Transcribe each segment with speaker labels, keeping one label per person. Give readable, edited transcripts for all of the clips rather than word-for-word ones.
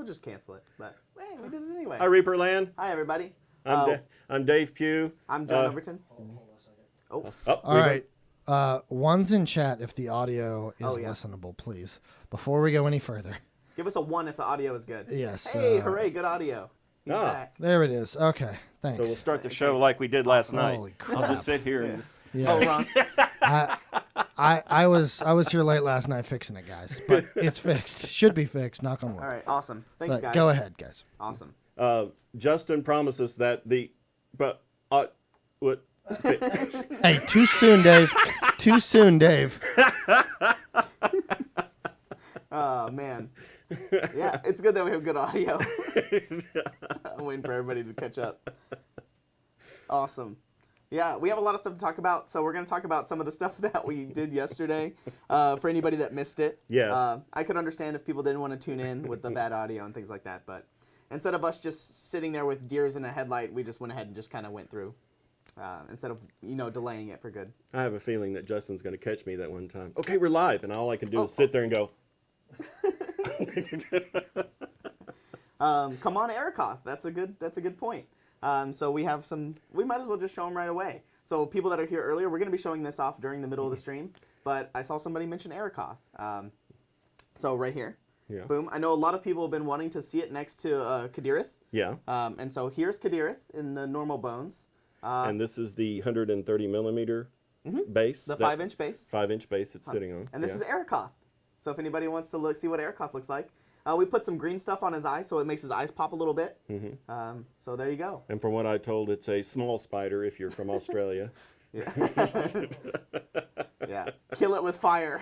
Speaker 1: just cancel it. But hey, we did it anyway.
Speaker 2: Hi, Reaperland.
Speaker 1: Hi, everybody.
Speaker 2: I'm Dave Pugh.
Speaker 1: I'm John Overton.
Speaker 2: Oh,
Speaker 3: All right. One's in chat if the audio is
Speaker 1: yeah.
Speaker 3: listenable, please. Before we go any further.
Speaker 1: Give us a 1 if the audio is good.
Speaker 3: Yes.
Speaker 1: Hey, hooray, good audio. He's back.
Speaker 3: There it is. Okay, thanks.
Speaker 2: So we'll start the show like we did last night.
Speaker 3: Holy crap.
Speaker 2: I'll just sit here and just...
Speaker 3: Yeah.
Speaker 1: Oh, Ron.
Speaker 3: I was here late last night fixing it, guys. But it's fixed. Should be fixed. Knock on wood.
Speaker 1: All right, awesome. Thanks,
Speaker 3: But
Speaker 1: guys.
Speaker 3: go ahead, guys.
Speaker 1: Awesome.
Speaker 2: Justin promises that what?
Speaker 3: Hey, too soon, Dave. Too soon, Dave.
Speaker 1: Oh, man. Yeah, it's good that we have good audio. I'm waiting for everybody to catch up. Awesome. Yeah, we have a lot of stuff to talk about, so we're going to talk about some of the stuff that we did yesterday for anybody that missed it.
Speaker 2: Yes.
Speaker 1: I could understand if people didn't want to tune in with the bad audio and things like that, but instead of us just sitting there with deers in a headlight, we just went ahead and just kind of went through instead of, delaying it for good.
Speaker 2: I have a feeling that Justin's going to catch me that one time. Okay, we're live, and all I can do is sit there and go...
Speaker 1: Come on, Erikoth. That's a good point. So we have we might as well just show them right away. So people that are here earlier, we're going to be showing this off during the middle of the stream, but I saw somebody mention Erikoth. So right here.
Speaker 2: Yeah.
Speaker 1: Boom. I know a lot of people have been wanting to see it next to Kadirith.
Speaker 2: Yeah.
Speaker 1: And so here's Kadirith in the normal bones.
Speaker 2: And this is the 130 millimeter base.
Speaker 1: The 5-inch base.
Speaker 2: 5-inch base it's sitting on.
Speaker 1: And this is Erikoth. So if anybody wants to see what Erikoth looks like, we put some green stuff on his eyes so it makes his eyes pop a little bit.
Speaker 2: Mm-hmm.
Speaker 1: So there you go.
Speaker 2: And from what I told, it's a small spider if you're from Australia.
Speaker 1: Yeah. Yeah. Kill it with fire.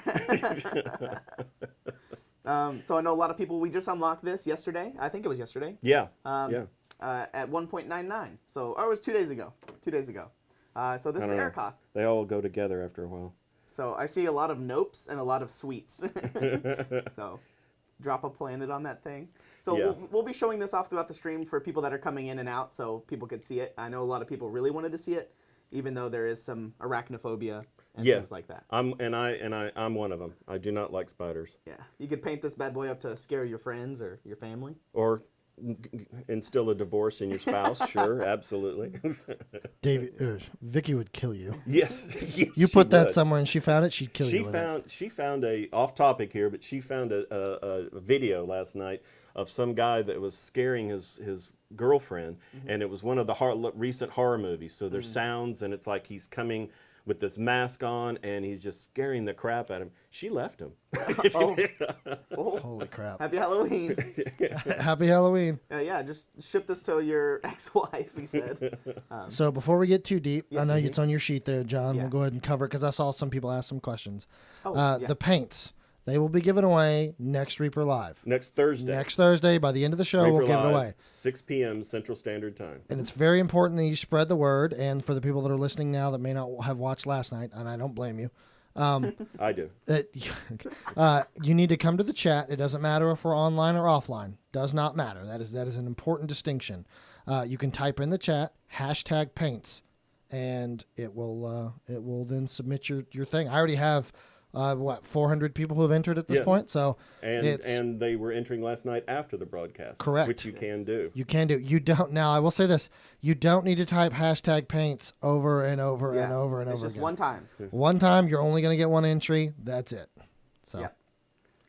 Speaker 1: So I know a lot of people, we just unlocked this yesterday. I think it was yesterday.
Speaker 2: Yeah.
Speaker 1: At 1.99. So, or it was 2 days ago. 2 days ago. So this is Erikoth.
Speaker 2: They all go together after a while.
Speaker 1: So I see a lot of nopes and a lot of sweets. So drop a planet on that thing. So
Speaker 2: Yeah.
Speaker 1: we'll be showing this off throughout the stream for people that are coming in and out so people could see it. I know a lot of people really wanted to see it, even though there is some arachnophobia and things like that.
Speaker 2: I'm one of them. I do not like spiders.
Speaker 1: Yeah. You could paint this bad boy up to scare your friends or your family.
Speaker 2: Or instill a divorce in your spouse. Sure, absolutely.
Speaker 3: David, Vicky would kill you.
Speaker 2: Yes.
Speaker 3: You put that somewhere and she found it, she'd kill you with it.
Speaker 2: She found a, off topic here, but she found a video last night of some guy that was scaring his girlfriend, and it was one of the recent horror movies. So there's sounds, and it's like he's coming with this mask on, and he's just scaring the crap out of him. She left him.
Speaker 1: Oh.
Speaker 3: Holy crap.
Speaker 1: Happy Halloween.
Speaker 3: Happy Halloween.
Speaker 1: Yeah, just ship this to your ex-wife, he said.
Speaker 3: So before we get too deep,
Speaker 1: Yes.
Speaker 3: I know it's on your sheet there, John.
Speaker 1: Yeah.
Speaker 3: We'll go ahead and cover it because I saw some people ask some questions.
Speaker 1: Oh, yeah.
Speaker 3: The paints, they will be given away next Reaper Live.
Speaker 2: Next Thursday.
Speaker 3: Next Thursday, by the end of the show,
Speaker 2: Reaper
Speaker 3: we'll give it
Speaker 2: Live,
Speaker 3: away.
Speaker 2: 6 p.m. Central Standard Time.
Speaker 3: And it's very important that you spread the word. And for the people that are listening now that may not have watched last night, and I don't blame you,
Speaker 2: I do.
Speaker 3: you need to come to the chat. It doesn't matter if we're online or offline. Does not matter. That is an important distinction. You can type in the chat #paints, and it will then submit your thing. I already have 400 people who have entered at this
Speaker 2: Yes.
Speaker 3: point. So
Speaker 2: and they were entering last night after the broadcast.
Speaker 3: Correct.
Speaker 2: Which you can do.
Speaker 3: you can do. You don't now. I will say this: you don't need to type #paints over and over and over and
Speaker 1: it's
Speaker 3: over
Speaker 1: just
Speaker 3: again.
Speaker 1: one time.
Speaker 3: One time, you're only going to get one entry. That's it. So.
Speaker 1: Yeah.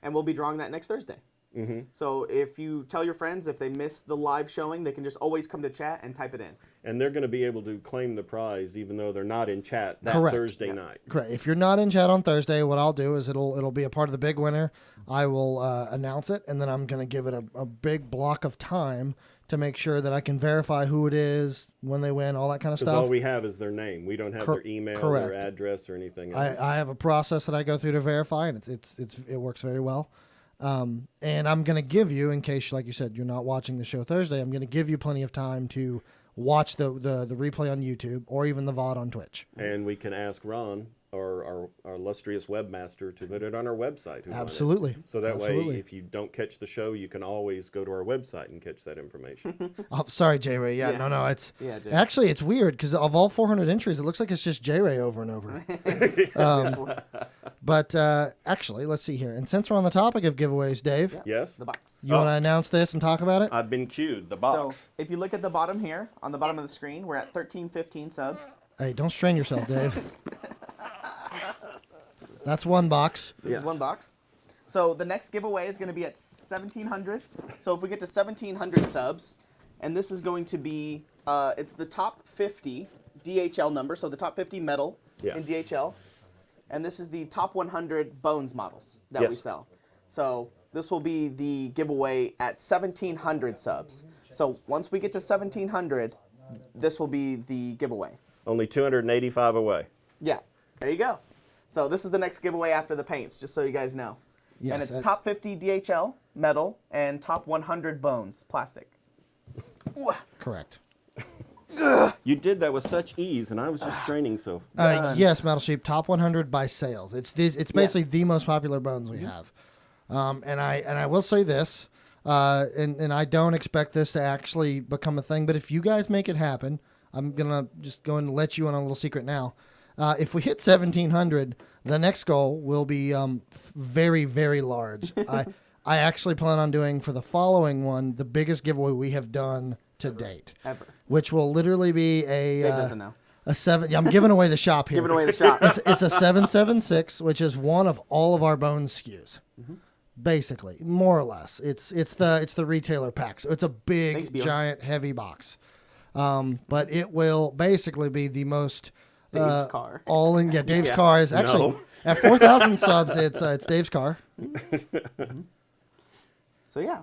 Speaker 1: And we'll be drawing that next Thursday.
Speaker 2: Mm-hmm.
Speaker 1: So if you tell your friends, if they miss the live showing, they can just always come to chat and type it in.
Speaker 2: And they're going to be able to claim the prize even though they're not in chat that
Speaker 3: Correct.
Speaker 2: Thursday night.
Speaker 3: Correct. If you're not in chat on Thursday, what I'll do is it'll be a part of the big winner. I will announce it, and then I'm going to give it a big block of time to make sure that I can verify who it is, when they win, all that kind of
Speaker 2: Because
Speaker 3: stuff.
Speaker 2: all we have is their name. We don't have their email,
Speaker 3: correct.
Speaker 2: their address, or anything else.
Speaker 3: I have a process that I go through to verify, and it works very well. And I'm going to give you, in case, like you said, you're not watching the show Thursday, I'm going to give you plenty of time to watch the replay on YouTube or even the VOD on Twitch.
Speaker 2: And we can ask Ron, our illustrious webmaster, to put it on our website. who won it.
Speaker 3: Absolutely.
Speaker 2: So that
Speaker 3: Absolutely.
Speaker 2: way, if you don't catch the show, you can always go to our website and catch that information.
Speaker 3: Oh, sorry, J Ray. Yeah,
Speaker 1: Yeah.
Speaker 3: no, it's
Speaker 1: Yeah, Jay.
Speaker 3: actually it's weird because of all 400 entries, it looks like it's just J Ray over and over. But actually, let's see here. And since we're on the topic of giveaways, Dave,
Speaker 1: Yeah,
Speaker 2: Yes?
Speaker 1: the box.
Speaker 3: you want to announce this and talk about it?
Speaker 2: I've been cued. The
Speaker 1: So
Speaker 2: box.
Speaker 1: if you look at the bottom here, on the bottom of the screen, we're at 1315 subs.
Speaker 3: Hey, don't strain yourself, Dave. That's one box.
Speaker 1: This is one box. So the next giveaway is going to be at 1700. So if we get to 1700 subs, and this is going to be, it's the top 50 DHL number, so the top 50 metal in DHL. And this is the top 100 bones models that we sell. So this will be the giveaway at 1700 subs. So once we get to 1700, this will be the giveaway.
Speaker 2: Only 285 away.
Speaker 1: Yeah, there you go. So this is the next giveaway after the paints, just so you guys know.
Speaker 3: Yes,
Speaker 1: And it's top 50 DHL, metal, and top 100 bones, plastic.
Speaker 3: Correct.
Speaker 2: You did that with such ease, and I was just straining so.
Speaker 3: Yes, Metal Sheep, top 100 by sales. It's basically the most popular bones we have. And I will say this, and I don't expect this to actually become a thing, but if you guys make it happen, I'm gonna just go and let you in on a little secret now. If we hit 1700, the next goal will be very, very large. I actually plan on doing for the following one the biggest giveaway we have done to date,
Speaker 1: Ever.
Speaker 3: which will literally be
Speaker 1: Dave doesn't know.
Speaker 3: a 7. Yeah, I'm giving away the shop here.
Speaker 1: Giving away the shop.
Speaker 3: It's a 776, which is one of all of our bone SKUs. Basically, more or less. It's the retailer pack. So it's a big,
Speaker 1: Thanks, Beal.
Speaker 3: giant, heavy box. But it will basically be the most
Speaker 1: Dave's car.
Speaker 3: all in. Yeah, Dave's
Speaker 2: Yeah.
Speaker 3: car is actually
Speaker 2: No.
Speaker 3: at 4,000 subs. It's Dave's car.
Speaker 1: So yeah.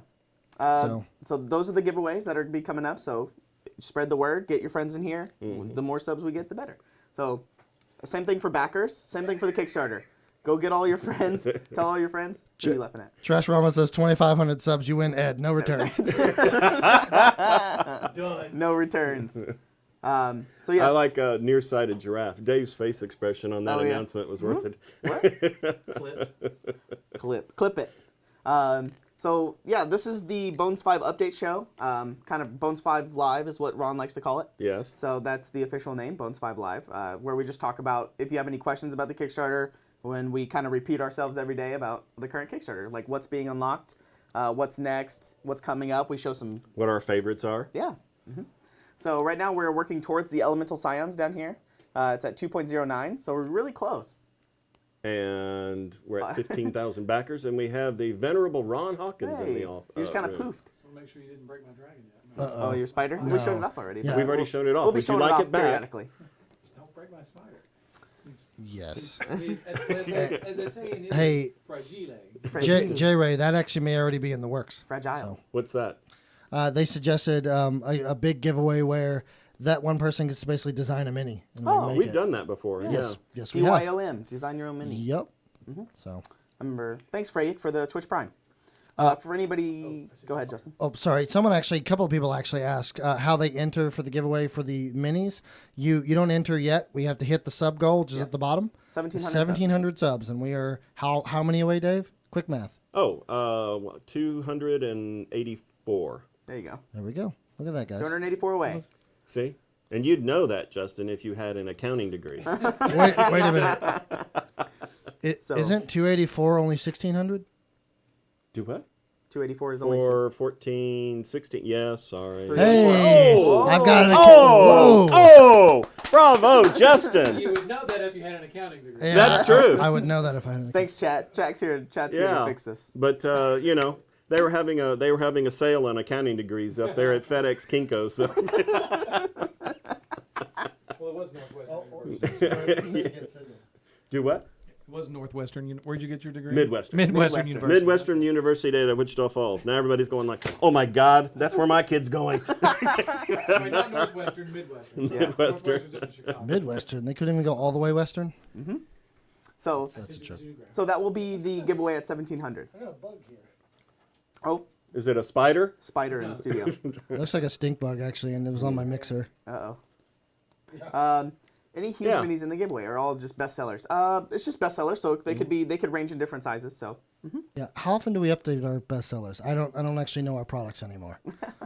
Speaker 3: So-
Speaker 1: So those are the giveaways that are going to be coming up. So spread the word. Get your friends in here. The more subs we get, the better. So same thing for backers. Same thing for the Kickstarter. Go get all your friends. Tell all your friends. What are you laughing at?
Speaker 3: Trash Rama says 2,500 subs. You win, Ed. No returns.
Speaker 4: Done.
Speaker 1: No returns. So yes.
Speaker 2: I like nearsighted giraffe. Dave's face expression on that
Speaker 1: Oh, yeah.
Speaker 2: announcement was worth it.
Speaker 1: Clip it. So yeah, this is the Bones 5 update show. Kind of Bones 5 Live is what Ron likes to call it.
Speaker 2: Yes.
Speaker 1: So that's the official name, Bones 5 Live, where we just talk about if you have any questions about the Kickstarter, when we kind of repeat ourselves every day about the current Kickstarter, like what's being unlocked, what's next, what's coming up. We show some,
Speaker 2: What our favorites are.
Speaker 1: yeah. So right now we're working towards the Elemental Scions down here. It's at 2.09, so we're really close.
Speaker 2: And we're at 15,000 backers, and we have the venerable Ron Hawkins in
Speaker 1: Hey,
Speaker 2: the
Speaker 1: you
Speaker 2: office.
Speaker 1: just kind of poofed.
Speaker 4: Just want to make sure you didn't break my dragon yet.
Speaker 1: Oh, your spider?
Speaker 3: No.
Speaker 1: We showed it off already.
Speaker 3: Yeah.
Speaker 1: but
Speaker 2: We've already shown it off.
Speaker 1: We'll be
Speaker 2: Would you
Speaker 1: showing
Speaker 2: like
Speaker 1: it off
Speaker 2: it back?
Speaker 1: periodically.
Speaker 4: Just don't break my spider.
Speaker 3: Yes.
Speaker 4: As they say in
Speaker 3: Hey,
Speaker 4: fragile.
Speaker 3: J Ray, that actually may already be in the works.
Speaker 1: Fragile.
Speaker 2: What's that?
Speaker 3: They suggested a big giveaway where that one person gets to basically design a mini. And
Speaker 1: Oh,
Speaker 3: make
Speaker 2: We've
Speaker 3: it.
Speaker 2: done that before.
Speaker 3: Yes, yes, we have.
Speaker 1: DYOM, design your own mini.
Speaker 3: Yep. So,
Speaker 1: I remember. Thanks, Freyik, for the Twitch Prime. For anybody, go ahead, Justin.
Speaker 3: oh, sorry. A couple of people actually asked how they enter for the giveaway for the minis. You don't enter yet. We have to hit the sub goal, which is at the bottom.
Speaker 1: 1,700
Speaker 3: subs, and we are how many away, Dave? Quick math.
Speaker 2: 284.
Speaker 1: There you go.
Speaker 3: There we go. Look at that, guys.
Speaker 1: 284 away.
Speaker 2: See? And you'd know that, Justin, if you had an accounting degree.
Speaker 3: Wait a minute.
Speaker 1: So-
Speaker 3: Isn't 284 only 1,600?
Speaker 2: Do what?
Speaker 1: 284 is only
Speaker 2: Or 14, 16. Yes, sorry.
Speaker 1: Three.
Speaker 3: Hey,
Speaker 1: Whoa.
Speaker 3: I've got an
Speaker 2: Oh!
Speaker 3: account.
Speaker 2: Oh! Bravo, Justin!
Speaker 4: You would know that if you had an accounting degree.
Speaker 3: Yeah,
Speaker 2: That's true.
Speaker 3: I would know that if I had an account.
Speaker 1: Thanks, chat. Chat's here to fix this.
Speaker 2: But they were having a sale on accounting degrees up there at FedEx Kinko. So
Speaker 4: Well, it was Northwestern.
Speaker 2: do what?
Speaker 4: It was Northwestern. Where'd you get your degree?
Speaker 2: Midwestern.
Speaker 4: Midwestern University.
Speaker 2: Midwestern University at Wichita Falls. Now everybody's going like, "Oh my God, that's where my kid's going."
Speaker 4: Wait, not Northwestern, Midwestern.
Speaker 1: Yeah.
Speaker 2: Midwestern.
Speaker 4: Northwestern's up in Chicago.
Speaker 3: Midwestern. They couldn't even go all the way western.
Speaker 1: So,
Speaker 3: That's true.
Speaker 1: so that will be the giveaway at 1,700.
Speaker 3: I got a bug here.
Speaker 1: Oh,
Speaker 2: Is it a spider?
Speaker 1: spider in the studio.
Speaker 3: It looks like a stink bug actually, and it was on my mixer.
Speaker 1: Uh-oh. Any huge
Speaker 2: Yeah.
Speaker 1: minis in the giveaway are all just bestsellers. It's just bestsellers, so they could range in different sizes. So
Speaker 3: Yeah. How often do we update our bestsellers? I don't actually know our products anymore.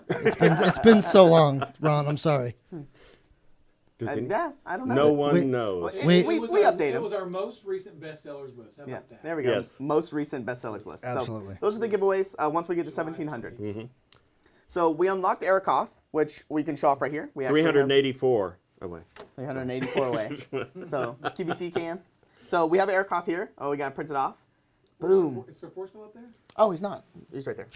Speaker 3: It's been so long, Ron. I'm sorry.
Speaker 2: Does he-
Speaker 1: Yeah, I don't know.
Speaker 2: No one
Speaker 3: Wait.
Speaker 2: knows.
Speaker 1: Well,
Speaker 3: Wait.
Speaker 1: we
Speaker 4: It was
Speaker 1: update
Speaker 4: It
Speaker 1: them.
Speaker 4: was our most recent bestsellers list. How
Speaker 1: Yeah,
Speaker 4: about that?
Speaker 1: there we go.
Speaker 2: Yes.
Speaker 1: Most recent bestsellers list.
Speaker 3: Absolutely.
Speaker 1: So those are the giveaways once we get to 1,700.
Speaker 2: Mm-hmm.
Speaker 1: So we unlocked Arakoth, which we can show off right here. We actually have
Speaker 2: 384. Oh, wait.
Speaker 1: 384 away. So QVC can. So we have Arakoth here. Oh, we got it printed off. Boom.
Speaker 4: Is Sir Forceful up there?
Speaker 1: Oh, he's not. He's right there.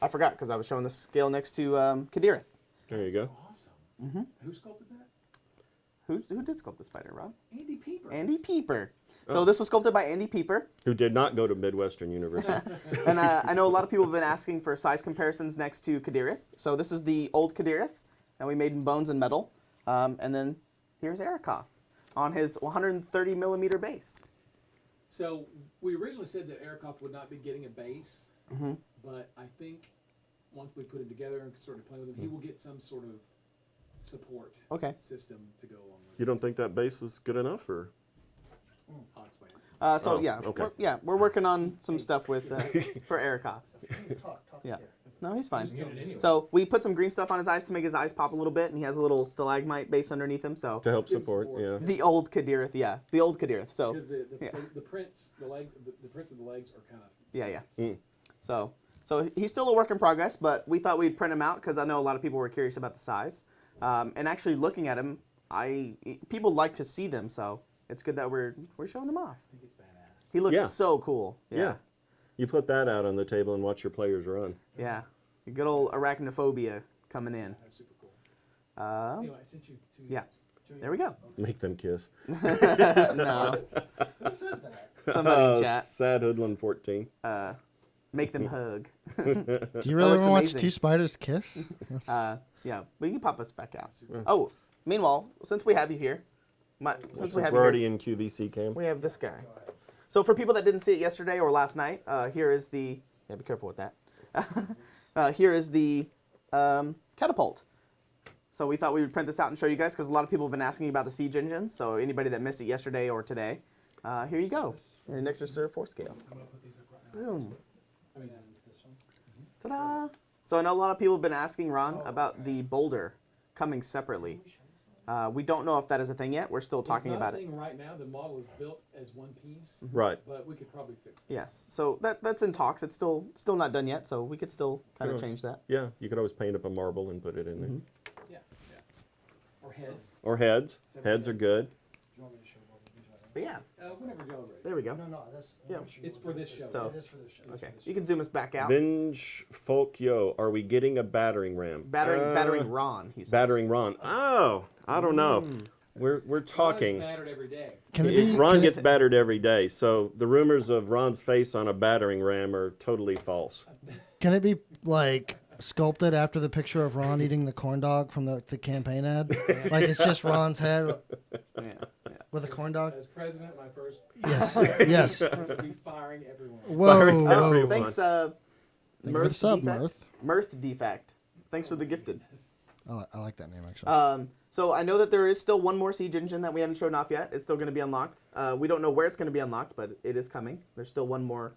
Speaker 1: I forgot because I was showing the scale next to Kadirith.
Speaker 2: There you go.
Speaker 4: Awesome. Mm-hmm. Who sculpted that?
Speaker 1: Who did sculpt the spider, Rob?
Speaker 4: Andy Pieper.
Speaker 1: Andy Pieper. So this was sculpted by Andy Pieper.
Speaker 2: Who did not go to Midwestern University.
Speaker 1: And I know a lot of people have been asking for size comparisons next to Kadirith. So this is the old Kadirith that we made in bones and metal. And then here's Arakoth on his 130 millimeter base.
Speaker 4: So we originally said that Arakoth would not be getting a base, but I think once we put him together and sort of play with him, he will get some sort of support system to go along with
Speaker 2: You don't think that base is good enough, or?
Speaker 4: it. I'll explain.
Speaker 1: So
Speaker 2: Oh,
Speaker 1: yeah,
Speaker 2: okay.
Speaker 1: we're working on some stuff with for Arakoth. Yeah. No, he's fine. So we put some green stuff on his eyes to make his eyes pop a little bit, and he has a little stalagmite base underneath him. So
Speaker 2: To help support, yeah.
Speaker 1: the old Kadirith, the old Kadirith. So
Speaker 4: Because the
Speaker 1: yeah.
Speaker 4: prints, the prints of the legs are kind of
Speaker 1: yeah.
Speaker 2: Mm.
Speaker 1: So he's still a work in progress, but we thought we'd print him out because I know a lot of people were curious about the size. And actually looking at him, people like to see them, so it's good that we're showing them off.
Speaker 4: I think it's badass.
Speaker 1: He looks
Speaker 2: Yeah.
Speaker 1: so cool.
Speaker 2: Yeah. You put that out on the table and watch your players run.
Speaker 1: Yeah. Good old arachnophobia coming in.
Speaker 4: That's super cool.
Speaker 1: Um,
Speaker 4: Anyway, I sent you two.
Speaker 1: yeah. There we go.
Speaker 2: Make them kiss.
Speaker 1: No.
Speaker 3: Who said that?
Speaker 1: Somebody in chat.
Speaker 2: Sad Hoodlum 14.
Speaker 1: Make them hug.
Speaker 3: Do you
Speaker 1: That
Speaker 3: really
Speaker 1: looks
Speaker 3: want to watch
Speaker 1: amazing.
Speaker 3: two spiders kiss?
Speaker 1: Yeah, but you can pop us back out. Oh, meanwhile, since we have you here, since we have
Speaker 2: we're
Speaker 1: you
Speaker 2: already
Speaker 1: here,
Speaker 2: in QVC cam.
Speaker 1: we have this guy. So for people that didn't see it yesterday or last night, here is the. Yeah, be careful with that. Here is the catapult. So we thought we would print this out and show you guys because a lot of people have been asking about the siege engines. So anybody that missed it yesterday or today, here you go. Your next to Sir Force scale.
Speaker 4: I'm gonna put these up right now.
Speaker 1: Boom.
Speaker 4: I mean, this one.
Speaker 1: Ta-da! So I know a lot of people have been asking Ron about the boulder coming separately. We don't know if that is a thing yet. We're still talking about
Speaker 4: It's
Speaker 1: it.
Speaker 4: not a thing right now. The model is built as one piece,
Speaker 2: Right.
Speaker 4: but we could probably fix that.
Speaker 1: Yes. So that's in talks. It's still not done yet. So we could still kind of
Speaker 2: Sure.
Speaker 1: change that.
Speaker 2: Yeah, you could always paint up a marble and put it in there.
Speaker 4: Yeah. Or heads.
Speaker 2: Or heads. Heads are good.
Speaker 3: Do you want me to show both of these right
Speaker 1: But yeah,
Speaker 4: Whenever y'all ready.
Speaker 1: there we go.
Speaker 3: now? No, that's.
Speaker 1: Yeah.
Speaker 4: It's for this show.
Speaker 1: So-
Speaker 3: It is for this show.
Speaker 1: Okay. You can zoom us back out.
Speaker 2: Vinge Folk Yo, are we getting a battering ram?
Speaker 1: Battering Ron. He says.
Speaker 2: Battering Ron. Oh, I don't know. We're
Speaker 4: Ron is
Speaker 2: talking.
Speaker 4: battered every day.
Speaker 3: Can it be?
Speaker 2: Ron
Speaker 3: can
Speaker 2: gets
Speaker 3: it,
Speaker 2: battered every day, so the rumors of Ron's face on a battering ram are totally false.
Speaker 3: Can it be like sculpted after the picture of Ron eating the corn dog from the campaign ad? Like it's just Ron's head
Speaker 1: Yeah.
Speaker 3: with a corn dog.
Speaker 4: As president, my first.
Speaker 3: Yes. Yes.
Speaker 4: I'm going to be firing everyone.
Speaker 2: Firing
Speaker 3: Whoa.
Speaker 2: everyone.
Speaker 3: Whoa.
Speaker 1: Thanks,
Speaker 3: Thank you for the sub,
Speaker 1: Defect.
Speaker 3: Mirth.
Speaker 1: Mirth Defect. Thanks for the gifted.
Speaker 3: I like that name actually.
Speaker 1: So I know that there is still one more siege engine that we haven't shown off yet. It's still going to be unlocked. We don't know where it's going to be unlocked, but it is coming. There's still one more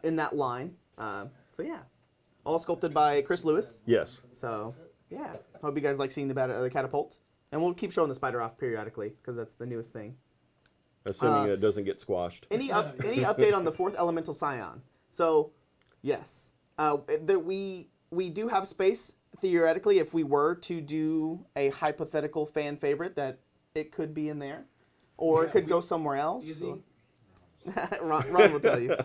Speaker 1: in that line. So yeah, all sculpted by Chris Lewis.
Speaker 2: Yes.
Speaker 1: So yeah, hope you guys like seeing the catapult, and we'll keep showing the spider off periodically because that's the newest thing.
Speaker 2: Assuming it doesn't get squashed.
Speaker 1: Any update on the fourth elemental scion? So yes, we do have space theoretically if we were to do a hypothetical fan favorite that it could be in there, or it could go somewhere else.
Speaker 4: Easy.
Speaker 1: Ron will tell you.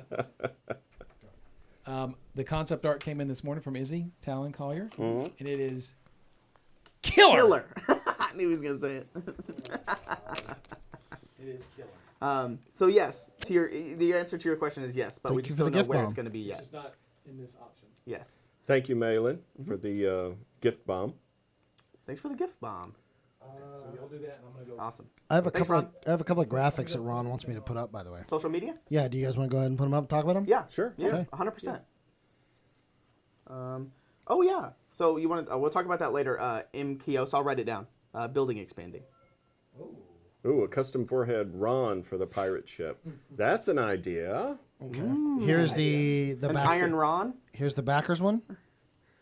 Speaker 4: The concept art came in this morning from Izzy Talon Collier,
Speaker 2: Mhm.
Speaker 4: and it is killer.
Speaker 1: I knew he was gonna say it.
Speaker 4: It is killer.
Speaker 1: So yes, the answer to your question is yes, but we
Speaker 3: Thank you
Speaker 1: just
Speaker 3: for
Speaker 1: don't
Speaker 3: the
Speaker 1: know
Speaker 3: gift
Speaker 1: where
Speaker 3: bomb.
Speaker 1: it's gonna be
Speaker 4: It's
Speaker 1: yet.
Speaker 4: just not in this option.
Speaker 1: Yes.
Speaker 2: Thank you, Malin, for the gift bomb.
Speaker 1: Thanks for the gift bomb.
Speaker 4: So y'all do that, and I'm going to go.
Speaker 1: Awesome.
Speaker 3: I have a
Speaker 1: Thanks,
Speaker 3: couple. I have a couple of graphics that Ron wants me to put up. By the way.
Speaker 1: Social media?
Speaker 3: Yeah. Do you guys want to go ahead and put them up and talk about them?
Speaker 1: Yeah.
Speaker 2: Sure.
Speaker 1: Yeah.
Speaker 3: Okay.
Speaker 1: 100%. Oh yeah. So you want to? We'll talk about that later. MKIOS. I'll write it down. Building expanding.
Speaker 2: Ooh, a custom forehead Ron for the pirate ship. That's an idea.
Speaker 3: Okay. Here's the
Speaker 1: An
Speaker 3: back,
Speaker 1: Iron Ron.
Speaker 3: Here's the backers one.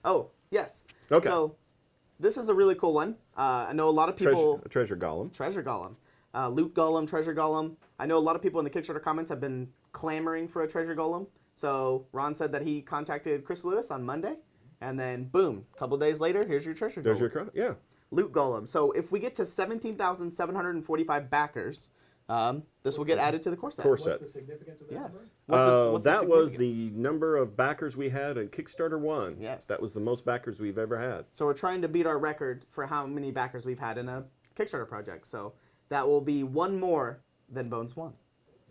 Speaker 1: Oh yes.
Speaker 2: Okay.
Speaker 1: So this is a really cool one. I know a lot of people.
Speaker 2: Treasure Golem.
Speaker 1: Treasure Golem. Loot Golem, Treasure Golem. I know a lot of people in the Kickstarter comments have been clamoring for a Treasure Golem. So Ron said that he contacted Chris Lewis on Monday. And then, boom, a couple days later, here's your Treasure Golem.
Speaker 2: Yeah.
Speaker 1: Loot Golem. So if we get to 17,745 backers, this will get added to the core set.
Speaker 4: What's the significance of that number?
Speaker 1: Yes. What's the
Speaker 2: that was
Speaker 1: significance?
Speaker 2: the number of backers we had in Kickstarter 1.
Speaker 1: Yes.
Speaker 2: That was the most backers we've ever had.
Speaker 1: So we're trying to beat our record for how many backers we've had in a Kickstarter project. So that will be one more than Bones 1.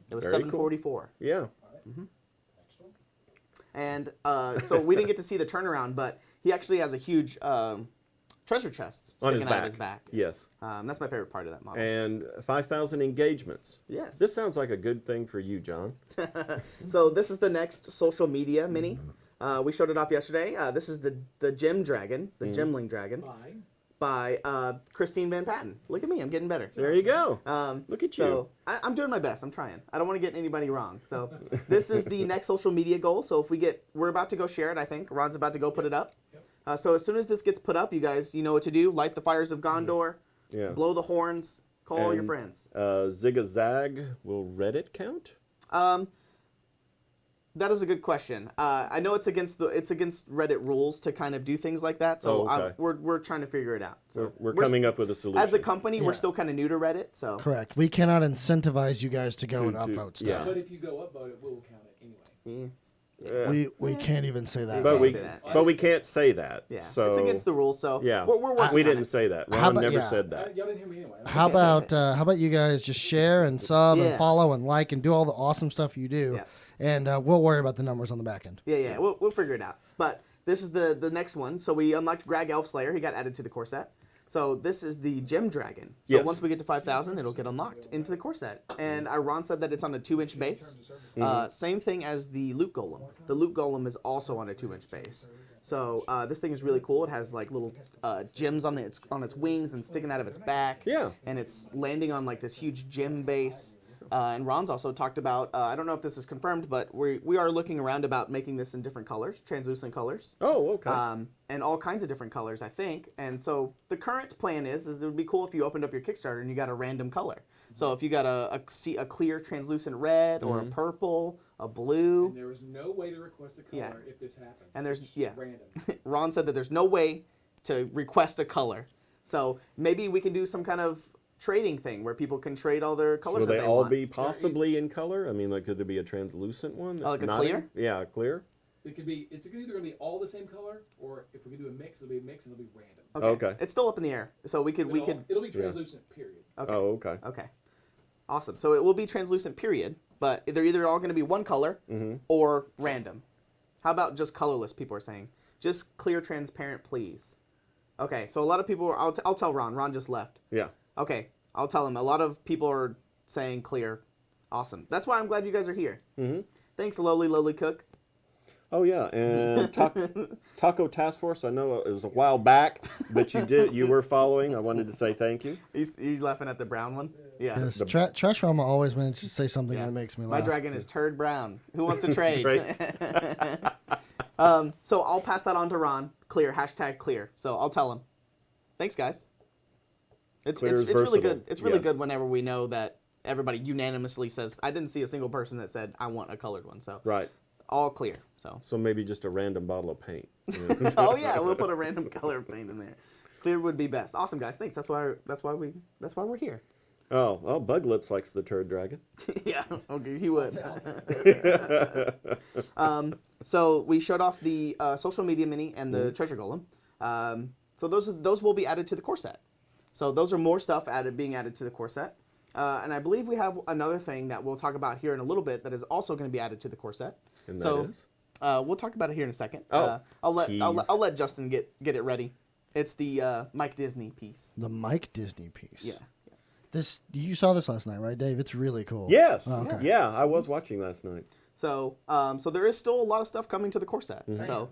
Speaker 1: It was
Speaker 2: Very
Speaker 1: 744.
Speaker 2: Yeah.
Speaker 1: And so we didn't get to see the turnaround, but he actually has a huge treasure chest
Speaker 2: On
Speaker 1: sticking
Speaker 2: his
Speaker 1: out
Speaker 2: back.
Speaker 1: of his back.
Speaker 2: Yes.
Speaker 1: That's my favorite part of that model.
Speaker 2: And 5,000 engagements.
Speaker 1: Yes.
Speaker 2: This sounds like a good thing for you, John.
Speaker 1: So this is the next social media mini. We showed it off yesterday. This is the Gem Dragon, the Gemling Dragon, by Christine Van Patten. Look at me, I'm getting better.
Speaker 2: There you go. Look at you.
Speaker 1: So I'm doing my best. I'm trying. I don't want to get anybody wrong. So this is the next social media goal. So if we're about to go share it. I think Ron's about to go put it up. So as soon as this gets put up, you guys, you know what to do. Light the fires of Gondor.
Speaker 2: Yeah.
Speaker 1: Blow the horns. Call all your
Speaker 2: And,
Speaker 1: friends.
Speaker 2: Zig-a-zag, will Reddit count?
Speaker 1: That is a good question. I know it's against Reddit rules to kind of do things like that. So
Speaker 2: okay.
Speaker 1: we're trying to figure it out. So
Speaker 2: We're coming up with a solution.
Speaker 1: as a company, we're
Speaker 3: Yeah.
Speaker 1: still kind of new to Reddit. So
Speaker 3: Correct. We cannot incentivize you guys to go
Speaker 2: To-
Speaker 3: and upvote stuff.
Speaker 2: yeah.
Speaker 4: But if you go upvote it, we'll count it anyway.
Speaker 1: yeah.
Speaker 3: We can't even say that.
Speaker 2: But
Speaker 1: can't
Speaker 2: we
Speaker 1: say that.
Speaker 2: but we can't say that.
Speaker 1: Yeah,
Speaker 2: So
Speaker 1: it's against the rules. So
Speaker 2: yeah,
Speaker 1: we're working
Speaker 2: we
Speaker 1: on
Speaker 2: didn't
Speaker 1: it.
Speaker 2: say that.
Speaker 3: How
Speaker 2: Ron
Speaker 3: about-
Speaker 2: never
Speaker 3: yeah.
Speaker 2: said that.
Speaker 4: Y'all didn't hear me anyway.
Speaker 3: How about you guys just share and sub
Speaker 1: Yeah.
Speaker 3: and follow and like and do all the awesome stuff you do,
Speaker 1: Yeah.
Speaker 3: and we'll worry about the numbers on the back end.
Speaker 1: Yeah, we'll figure it out. But this is the next one. So we unlocked Greg Elfslayer. He got added to the core set. So this is the Gem Dragon. So
Speaker 2: Yes.
Speaker 1: once we get to 5,000, it'll get unlocked into the core set. And Ron said that it's on a 2-inch base. Same thing as the Loot Golem. The Loot Golem is also on a 2-inch base. So this thing is really cool. It has like little gems on its wings and sticking out of its back.
Speaker 2: Yeah.
Speaker 1: And it's landing on like this huge gem base. And Ron's also talked about, I don't know if this is confirmed, but we are looking around about making this in different colors, translucent colors.
Speaker 2: Oh, okay.
Speaker 1: And all kinds of different colors, I think. And so the current plan is it would be cool if you opened up your Kickstarter and you got a random color. So if you got a clear translucent red or a purple, a blue.
Speaker 4: And there is no way to request a color
Speaker 1: Yeah.
Speaker 4: if this happens.
Speaker 1: And there's-
Speaker 4: It's just
Speaker 1: yeah.
Speaker 4: random.
Speaker 1: Ron said that there's no way to request a color. So maybe we can do some kind of trading thing where people can trade all their colors
Speaker 2: Will
Speaker 1: that
Speaker 2: they
Speaker 1: they
Speaker 2: all
Speaker 1: want.
Speaker 2: be possibly in color? I mean, like, could there be a translucent one? That's
Speaker 1: like a
Speaker 2: not
Speaker 1: clear?
Speaker 2: in- Yeah, clear.
Speaker 4: It's either going to be all the same color, or if we can do a mix, it'll be a mix and it'll be random.
Speaker 2: Okay.
Speaker 1: It's still up in the air. So we could
Speaker 4: It'll be translucent, period.
Speaker 1: okay.
Speaker 2: Oh, okay.
Speaker 1: Okay. Awesome. So it will be translucent, period. But they're either all going to be one color or random. How about just colorless, people are saying? Just clear, transparent, please. Okay, so a lot of people, I'll tell Ron. Ron just left.
Speaker 2: Yeah.
Speaker 1: Okay, I'll tell him. A lot of people are saying clear. Awesome. That's why I'm glad you guys are here. Thanks, Lowly Cook.
Speaker 2: Oh yeah, and Taco Task Force. I know it was a while back, but you were following. I wanted to say thank you.
Speaker 1: You laughing at the brown one? Yeah.
Speaker 3: Yes, Trash Rama always manages to say something
Speaker 1: Yeah.
Speaker 3: that makes me
Speaker 1: My
Speaker 3: laugh.
Speaker 1: dragon is turd brown. Who wants to trade?
Speaker 2: Trade.
Speaker 1: So I'll pass that on to Ron. Clear, #clear. So I'll tell him. Thanks, guys. It's
Speaker 2: Clear is
Speaker 1: really
Speaker 2: versatile.
Speaker 1: good. It's really
Speaker 2: Yes.
Speaker 1: good whenever we know that everybody unanimously says. I didn't see a single person that said I want a colored one. So
Speaker 2: Right.
Speaker 1: all clear. So
Speaker 2: So maybe just a random bottle of paint.
Speaker 1: oh yeah, we'll put a random color of paint in there. Clear would be best. Awesome, guys. Thanks. That's why we're here.
Speaker 2: Oh, Bug Lips likes the turd dragon.
Speaker 1: Yeah, okay, he would. So we showed off the social media mini and the treasure golem. So those will be added to the core set. So those are more stuff being added to the core set. And I believe we have another thing that we'll talk about here in a little bit that is also going to be added to the core set.
Speaker 2: And
Speaker 1: so
Speaker 2: that is?
Speaker 1: we'll talk about it here in a second.
Speaker 2: Oh,
Speaker 1: I'll
Speaker 2: tease.
Speaker 1: let Justin get it ready. It's the Mike Disney piece.
Speaker 3: The Mike Disney piece.
Speaker 1: Yeah.
Speaker 3: You saw this last night, right, Dave? It's really cool.
Speaker 2: Yes.
Speaker 3: Oh, okay.
Speaker 2: Yeah, I was watching last night.
Speaker 1: So so there is still a lot of stuff coming to the core set. So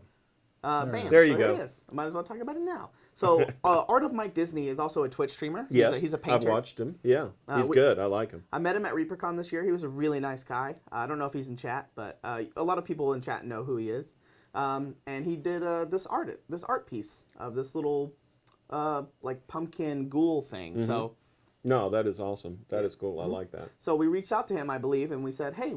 Speaker 1: bam,
Speaker 2: There you
Speaker 1: so
Speaker 2: go.
Speaker 1: Here it is. I might as well talk about it now. So Art of Mike Disney is also a Twitch streamer.
Speaker 2: Yes,
Speaker 1: He's a painter.
Speaker 2: I've watched him. Yeah, he's
Speaker 1: we-
Speaker 2: good. I like him.
Speaker 1: I met him at ReaperCon this year. He was a really nice guy. I don't know if he's in chat, but a lot of people in chat know who he is. And he did this art piece of this little like pumpkin ghoul thing. So
Speaker 2: No, that is awesome. That is cool. I like that.
Speaker 1: so we reached out to him, I believe, and we said, hey,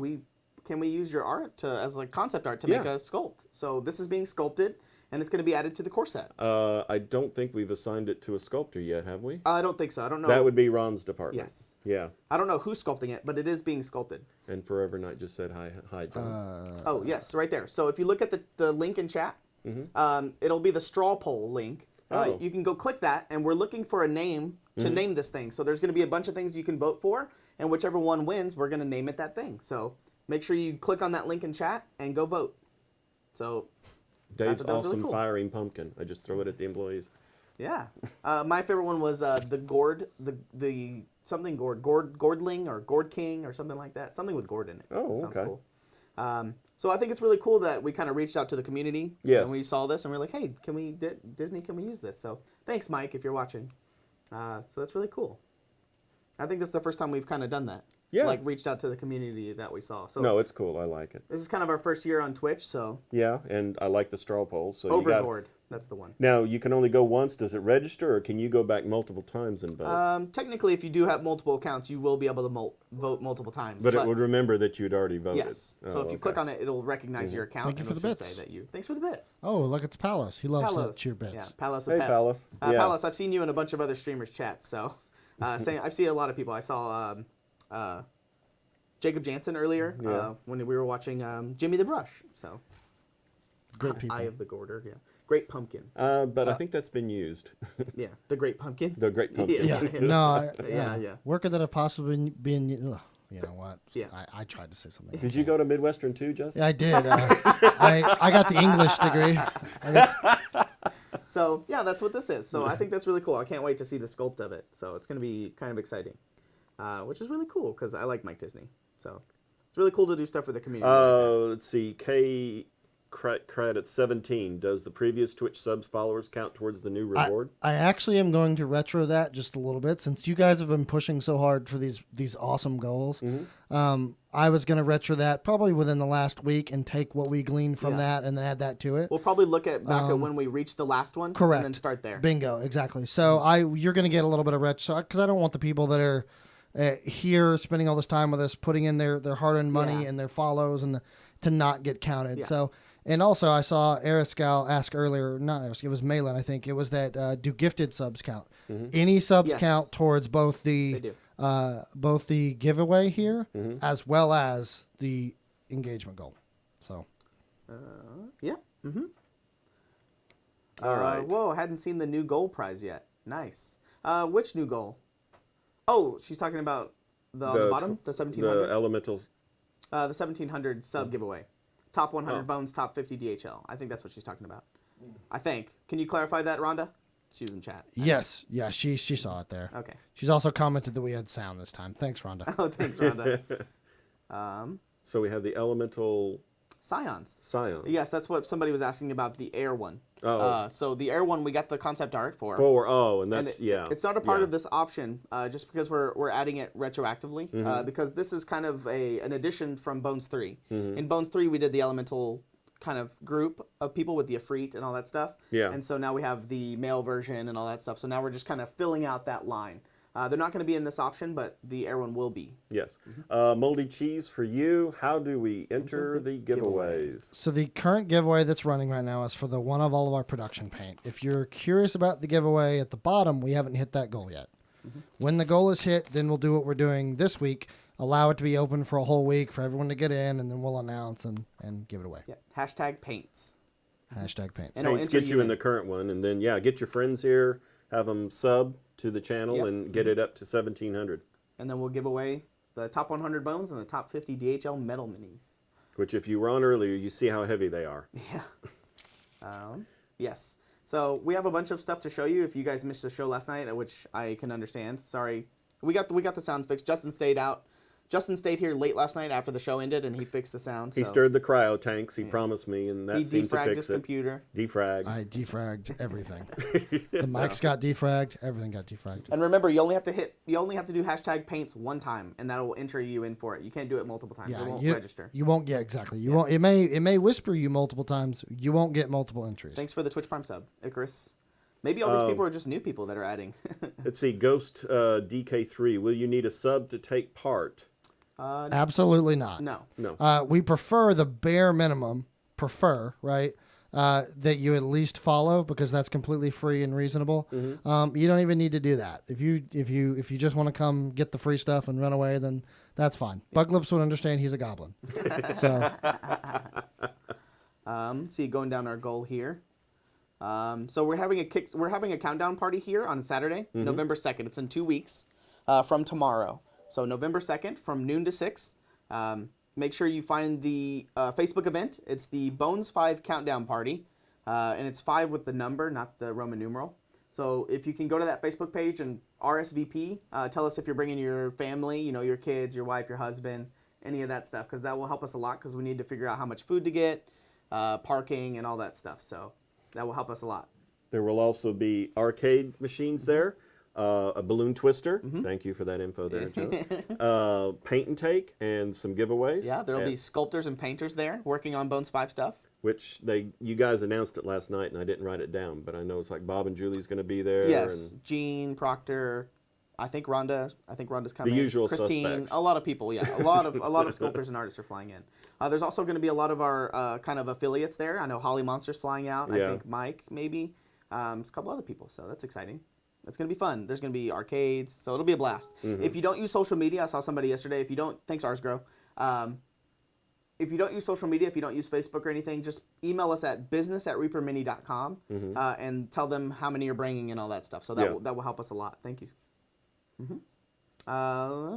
Speaker 1: can we use your art as like concept art to make a sculpt? So this is being sculpted, and it's going to be added to the core set.
Speaker 2: I don't think we've assigned it to a sculptor yet, have we?
Speaker 1: I don't think so. I don't know.
Speaker 2: That would be Ron's department.
Speaker 1: Yes.
Speaker 2: Yeah.
Speaker 1: I don't know who's sculpting it, but it is being sculpted.
Speaker 2: And Forever Night just said hi, John.
Speaker 1: Oh, yes, right there. So if you look at the link in chat, it'll be the straw poll link.
Speaker 2: Oh.
Speaker 1: You can go click that, and we're looking for a name to name this thing. So there's going to be a bunch of things you can vote for, and whichever one wins, we're going to name it that thing. So make sure you click on that link in chat and go vote. So
Speaker 2: Dave's
Speaker 1: that was really
Speaker 2: awesome
Speaker 1: cool.
Speaker 2: firing pumpkin. I just throw it at the employees.
Speaker 1: yeah, my favorite one was the gourd, the something gourdling or gourd king or something like that. Something with gourd in it.
Speaker 2: Oh,
Speaker 1: Sounds
Speaker 2: okay.
Speaker 1: cool. So I think it's really cool that we kind of reached out to the community.
Speaker 2: Yes.
Speaker 1: And we saw this and we're like, hey, Disney, can we use this? So thanks, Mike, if you're watching. So that's really cool. I think that's the first time we've kind of done that.
Speaker 2: Yeah.
Speaker 1: Like reached out to the community that we saw. So
Speaker 2: No, it's cool. I like it.
Speaker 1: this is kind of our first year on Twitch, so
Speaker 2: Yeah, and I like the straw poll. So you got,
Speaker 1: Overboard, that's the one.
Speaker 2: now, you can only go once. Does it register, or can you go back multiple times and vote?
Speaker 1: Technically, if you do have multiple accounts, you will be able to vote multiple times.
Speaker 2: but it would remember that you'd already voted.
Speaker 1: Yes. So if you click on it, it'll recognize your account.
Speaker 3: Thank you
Speaker 1: and
Speaker 3: for
Speaker 1: it'll
Speaker 3: the
Speaker 1: just
Speaker 3: bits.
Speaker 1: say that you. Thanks for the bits.
Speaker 3: Oh, look, it's Palos. He loves
Speaker 1: Palos.
Speaker 3: to cheer bits.
Speaker 1: Yeah, Palos.
Speaker 2: Hey, Palos. Yeah.
Speaker 1: Palos, I've seen you in a bunch of other streamers' chats. So, I've seen a lot of people. I saw Jacob Jansen earlier when we were watching Jimmy the Brush. So,
Speaker 3: Great people.
Speaker 1: Eye of the Gorder. Yeah, Great Pumpkin.
Speaker 2: But I think that's been used.
Speaker 1: Yeah, the Great Pumpkin.
Speaker 2: The Great Pumpkin.
Speaker 3: Yeah,
Speaker 1: Yeah.
Speaker 3: no,
Speaker 1: Yeah.
Speaker 3: Where could that have possibly been? Ugh, you know what?
Speaker 1: Yeah.
Speaker 3: I tried to say something.
Speaker 2: Did you go to Midwestern too, Justin?
Speaker 3: Yeah, I did. I got the English degree.
Speaker 1: So yeah, that's what this is. So I think that's really cool. I can't wait to see the sculpt of it. So it's going to be kind of exciting, which is really cool because I like Mike Disney. So it's really cool to do stuff for the community.
Speaker 2: Let's see. Credit 17. Does the previous Twitch subs followers count towards the new reward?
Speaker 3: I actually am going to retro that just a little bit since you guys have been pushing so hard for these awesome goals. I was going to retro that probably within the last week and take what we gleaned from that and then add that to it.
Speaker 1: We'll probably look back at when we reached the last one.
Speaker 3: Correct.
Speaker 1: And then start there.
Speaker 3: Bingo, exactly. So you're going to get a little bit of retro because I don't want the people that are here spending all this time with us putting in their hard-earned money and their follows and to not get counted.
Speaker 1: Yeah.
Speaker 3: So. And also, I saw Eriscal ask earlier, not Eriscal, it was Malin, I think. It was that do gifted subs count? Any subs
Speaker 1: Yes.
Speaker 3: count towards both
Speaker 1: They
Speaker 3: the
Speaker 1: do.
Speaker 3: giveaway here as well as the engagement goal. So
Speaker 1: Yeah. Mm-hmm.
Speaker 2: All right.
Speaker 1: Whoa, hadn't seen the new goal prize yet. Nice. Which new goal? Oh, she's talking about on the bottom, the 1700.
Speaker 2: The elementals.
Speaker 1: The 1700 sub giveaway. Top 100 bones, top 50 DHL. I think that's what she's talking about. I think. Can you clarify that, Rhonda? She was in chat.
Speaker 3: yes, yeah, she saw it there.
Speaker 1: Okay.
Speaker 3: She's also commented that we had sound this time. Thanks, Rhonda.
Speaker 1: Oh, thanks, Rhonda.
Speaker 2: So we have the elemental
Speaker 1: Scions.
Speaker 2: scion.
Speaker 1: Yes, that's what somebody was asking about the air one.
Speaker 2: Oh.
Speaker 1: So the air one, we got the concept art for.
Speaker 2: And
Speaker 1: And
Speaker 2: that's
Speaker 1: It's not a part
Speaker 2: yeah.
Speaker 1: of this option, just because we're adding it retroactively. Because this is kind of an addition from Bones 3. In Bones 3, we did the elemental kind of group of people with the Ifrit and all that stuff.
Speaker 2: Yeah.
Speaker 1: And so now we have the male version and all that stuff. So now we're just kind of filling out that line. They're not going to be in this option, but the air one will be.
Speaker 2: Yes. Moldy cheese for you. How do we enter the giveaways?
Speaker 3: So the current giveaway that's running right now is for the one of all of our production paint. If you're curious about the giveaway at the bottom, we haven't hit that goal yet. When the goal is hit, then we'll do what we're doing this week. Allow it to be open for a whole week for everyone to get in, and then we'll announce and give it away.
Speaker 1: Yeah. Hashtag paints.
Speaker 3: Hashtag paints.
Speaker 1: And it'll
Speaker 2: Paints
Speaker 1: enter
Speaker 2: get you in the current one, and then get your friends here, have them sub to the channel,
Speaker 1: Yep.
Speaker 2: and get it up to 1700.
Speaker 1: And then we'll give away the top 100 bones and the top 50 DHL metal minis.
Speaker 2: Which, if you were on earlier, you see how heavy they are.
Speaker 1: Yeah. Yes. So we have a bunch of stuff to show you. If you guys missed the show last night, which I can understand, sorry. We got the sound fixed. Justin stayed out. Justin stayed here late last night after the show ended, and he fixed the sound.
Speaker 2: He
Speaker 1: so
Speaker 2: stirred the cryo tanks. He promised me, and that
Speaker 1: he
Speaker 2: seemed to
Speaker 1: defragged
Speaker 2: fix
Speaker 1: his
Speaker 2: it.
Speaker 1: computer.
Speaker 2: Defrag.
Speaker 3: I defragged everything. The mics got defragged. Everything got defragged.
Speaker 1: And remember, you only have to do hashtag paints one time, and that will enter you in for it. You can't do it multiple times. It won't register.
Speaker 3: You won't. Yeah, exactly. You won't. It may whisper you multiple times. You won't get multiple entries.
Speaker 1: Thanks for the Twitch Prime sub, Icarus. Maybe all these people are just new people that are adding.
Speaker 2: Let's see, Ghost DK3. Will you need a sub to take part?
Speaker 3: Absolutely not.
Speaker 1: No.
Speaker 3: We prefer the bare minimum. Right? That you at least follow, because that's completely free and reasonable. You don't even need to do that. If you just want to come get the free stuff and run away, then that's fine. Bug Lips would understand he's a goblin. So
Speaker 1: see, going down our goal here. So we're having a countdown party here on Saturday, November 2nd. It's in 2 weeks from tomorrow. So November 2nd from noon to 6. Make sure you find the Facebook event. It's the Bones 5 Countdown Party, and it's 5 with the number, not the Roman numeral. So if you can go to that Facebook page and RSVP, tell us if you're bringing your family, your kids, your wife, your husband, any of that stuff, because that will help us a lot, because we need to figure out how much food to get, parking, and all that stuff. So that will help us a lot.
Speaker 2: There will also be arcade machines there. A balloon twister. Thank you for that info there, Joe. Paint and take and some giveaways.
Speaker 1: Yeah, there'll be sculptors and painters there working on Bones 5 stuff.
Speaker 2: Which you guys announced it last night, and I didn't write it down, but I know it's like Bob and Julie's going to be there.
Speaker 1: Yes,
Speaker 2: and
Speaker 1: Gene, Proctor, I think Rhonda's coming.
Speaker 2: The usual
Speaker 1: Christine,
Speaker 2: suspects.
Speaker 1: a lot of people. Yeah, a lot of sculptors and artists are flying in. There's also going to be a lot of our kind of affiliates there. I know Holly Monster's flying out.
Speaker 2: Yeah.
Speaker 1: I think Mike maybe. There's a couple other people, so that's exciting. It's going to be fun. There's going to be arcades, so it'll be a blast. If you don't use social media, I saw somebody yesterday. Thanks Arsgrow. If you don't use social media, if you don't use Facebook or anything, just email us at business@reapermini.com and tell them how many you're bringing and all that stuff. So that will help us a lot. Thank you.
Speaker 3: I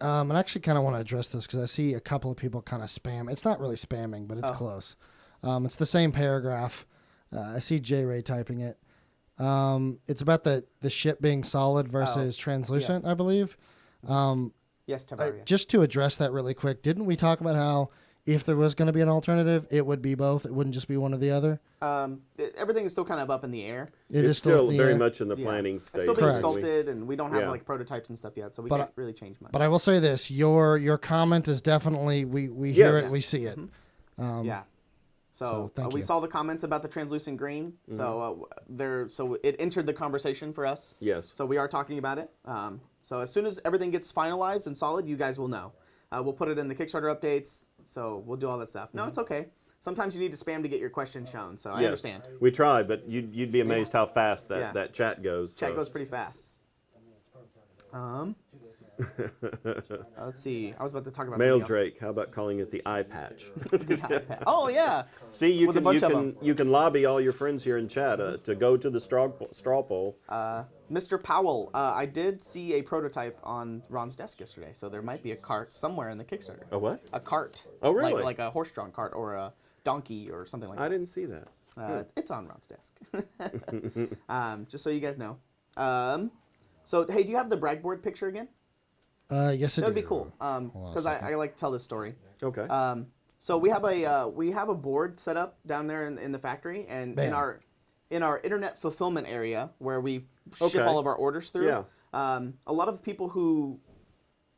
Speaker 3: actually kind of want to address this because I see a couple of people kind of spam. It's not really spamming, but it's close. It's the same paragraph. I see J Ray typing it. It's about the ship being solid versus translucent,
Speaker 1: yes.
Speaker 3: I believe.
Speaker 1: Yes, Tavaria.
Speaker 3: Just to address that really quick, didn't we talk about how if there was going to be an alternative, it would be both? It wouldn't just be one or the other?
Speaker 1: Everything is still kind of up in the air.
Speaker 2: It's still very much in the planning stage.
Speaker 1: It's still being
Speaker 3: Correct.
Speaker 1: sculpted, and we don't have like prototypes and stuff yet, so we can't really change much.
Speaker 3: But I will say this: your comment is definitely we hear
Speaker 2: Yes.
Speaker 3: it, we see it.
Speaker 1: Yeah. So
Speaker 3: thank
Speaker 1: we
Speaker 3: you.
Speaker 1: saw the comments about the translucent green. So so it entered the conversation for us.
Speaker 2: Yes.
Speaker 1: So we are talking about it. So as soon as everything gets finalized and solid, you guys will know. We'll put it in the Kickstarter updates. So we'll do all that stuff. No, it's okay. Sometimes you need to spam to get your question shown. So I understand.
Speaker 2: We tried, but you'd be amazed how fast that chat goes.
Speaker 1: Chat goes pretty fast. Let's see. I was about to talk about
Speaker 2: Mail
Speaker 1: something else.
Speaker 2: Drake. How about calling it the eye patch?
Speaker 1: Oh yeah.
Speaker 2: See, you
Speaker 1: With a bunch of
Speaker 2: you can lobby all your friends here in chat to go to the straw poll.
Speaker 1: Mr. Powell, I did see a prototype on Ron's desk yesterday, so there might be a cart somewhere in the Kickstarter.
Speaker 2: A what?
Speaker 1: A cart.
Speaker 2: Oh, really?
Speaker 1: Like a horse-drawn cart or a donkey or something like
Speaker 2: I
Speaker 1: that.
Speaker 2: didn't see that.
Speaker 1: It's on Ron's desk. Just so you guys know. So, hey, do you have the bragboard picture again?
Speaker 3: Yes, it
Speaker 1: That would
Speaker 3: do.
Speaker 1: be cool. Because I like to tell this story.
Speaker 2: Okay.
Speaker 1: So we have a board set up down there in the factory, and
Speaker 3: Man.
Speaker 1: in our internet fulfillment area where we ship
Speaker 2: Okay.
Speaker 1: all of our orders through.
Speaker 2: Yeah.
Speaker 1: A lot of people who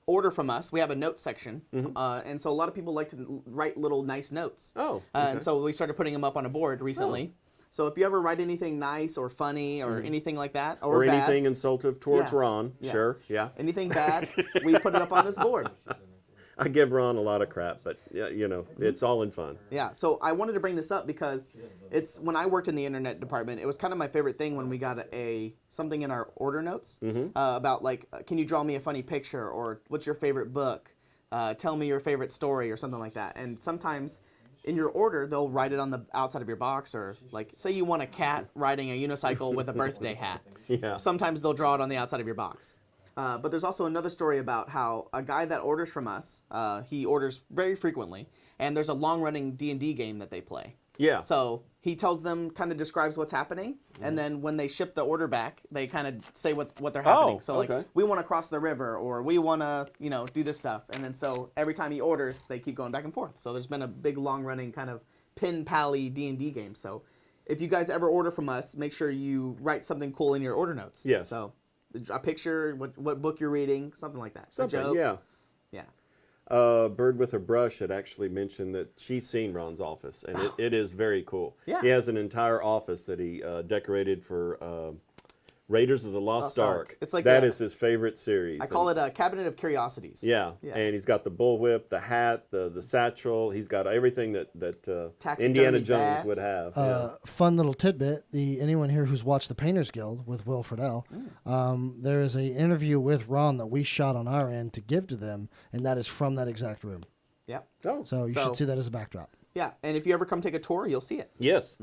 Speaker 1: order from us, we have a note section, and so a lot of people like to write little nice notes.
Speaker 2: Oh.
Speaker 1: And so we started putting them up on a board recently. So if you ever write anything nice or funny or anything like that, or bad,
Speaker 2: anything insultive towards
Speaker 1: Yeah.
Speaker 2: Ron,
Speaker 1: Yeah.
Speaker 2: sure, yeah.
Speaker 1: anything bad, we put it up on this board.
Speaker 2: I give Ron a lot of crap, but it's all in fun.
Speaker 1: Yeah, so I wanted to bring this up because it's when I worked in the internet department, it was kind of my favorite thing when we got something in our order notes about like, can you draw me a funny picture, or what's your favorite book? Tell me your favorite story, or something like that. And sometimes in your order, they'll write it on the outside of your box, or like, say you want a cat riding a unicycle with a birthday hat.
Speaker 2: Yeah.
Speaker 1: Sometimes they'll draw it on the outside of your box. But there's also another story about how a guy that orders from us, he orders very frequently, and there's a long-running D&D game that they play.
Speaker 2: Yeah.
Speaker 1: So he tells them, kind of describes what's happening, and then when they ship the order back, they kind of say what they're happening.
Speaker 2: Oh,
Speaker 1: So like,
Speaker 2: okay.
Speaker 1: we want to cross the river, or we want to, do this stuff. And then so every time he orders, they keep going back and forth. So there's been a big long-running kind of pen pally D&D game. So if you guys ever order from us, make sure you write something cool in your order notes.
Speaker 2: Yes.
Speaker 1: So a picture, what book you're reading, something like that.
Speaker 2: Something,
Speaker 1: a joke.
Speaker 2: yeah.
Speaker 1: Yeah.
Speaker 2: Bird with a Brush had actually mentioned that she's seen Ron's office, and it is very cool.
Speaker 1: Yeah.
Speaker 2: He has an entire office that he decorated for Raiders of the Lost Ark.
Speaker 1: It's like
Speaker 2: that is his favorite series.
Speaker 1: I call it a cabinet of curiosities.
Speaker 2: Yeah.
Speaker 1: Yeah.
Speaker 2: And he's got the bullwhip, the hat, the satchel. He's got everything that
Speaker 1: Taxidermy
Speaker 2: Indiana Jones
Speaker 1: bats.
Speaker 2: would have.
Speaker 3: Fun little tidbit: anyone here who's watched the Painters Guild with Will Friedle, there is a interview with Ron that we shot on our end to give to them, and that is from that exact room.
Speaker 1: Yep.
Speaker 2: Oh.
Speaker 3: So you should see that as a backdrop.
Speaker 1: Yeah, and if you ever come take a tour, you'll see it.
Speaker 2: Yes.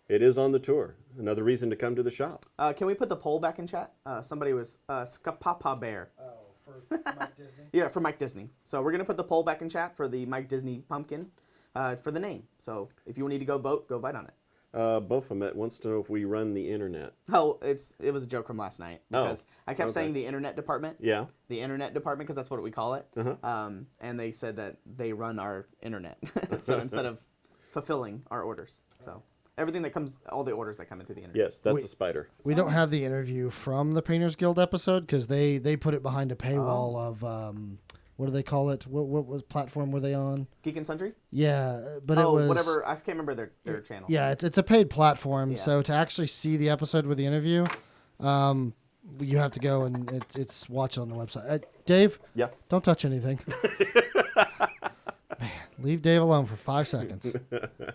Speaker 2: It is on the tour. Another reason to come to the shop.
Speaker 1: Can we put the poll back in chat? Somebody was Skapapa Bear.
Speaker 3: Oh, for Mike Disney.
Speaker 1: Yeah, for Mike Disney. So we're gonna put the poll back in chat for the Mike Disney pumpkin, for the name. So if you need to go vote on it.
Speaker 2: Bophomet wants to know if we run the internet.
Speaker 1: Oh, it was a joke from last night because I kept
Speaker 2: okay.
Speaker 1: saying the internet department.
Speaker 2: Yeah.
Speaker 1: The internet department because that's what we call it. And they said that they run our internet. So instead of fulfilling our orders, so everything that comes, all the orders that come into the internet.
Speaker 2: Yes, that's a spider.
Speaker 3: We don't have the interview from the Painters Guild episode because they put it behind a paywall of what do they call it? What was platform were they on?
Speaker 1: Geek and Sundry.
Speaker 3: Yeah, but it was
Speaker 1: whatever. I can't remember their channel.
Speaker 3: Yeah, it's a paid platform.
Speaker 1: Yeah.
Speaker 3: So to actually see the episode with the interview, you have to go and it's watch it on the website. Dave,
Speaker 2: Yeah.
Speaker 3: don't touch anything. Man, leave Dave alone for 5 seconds.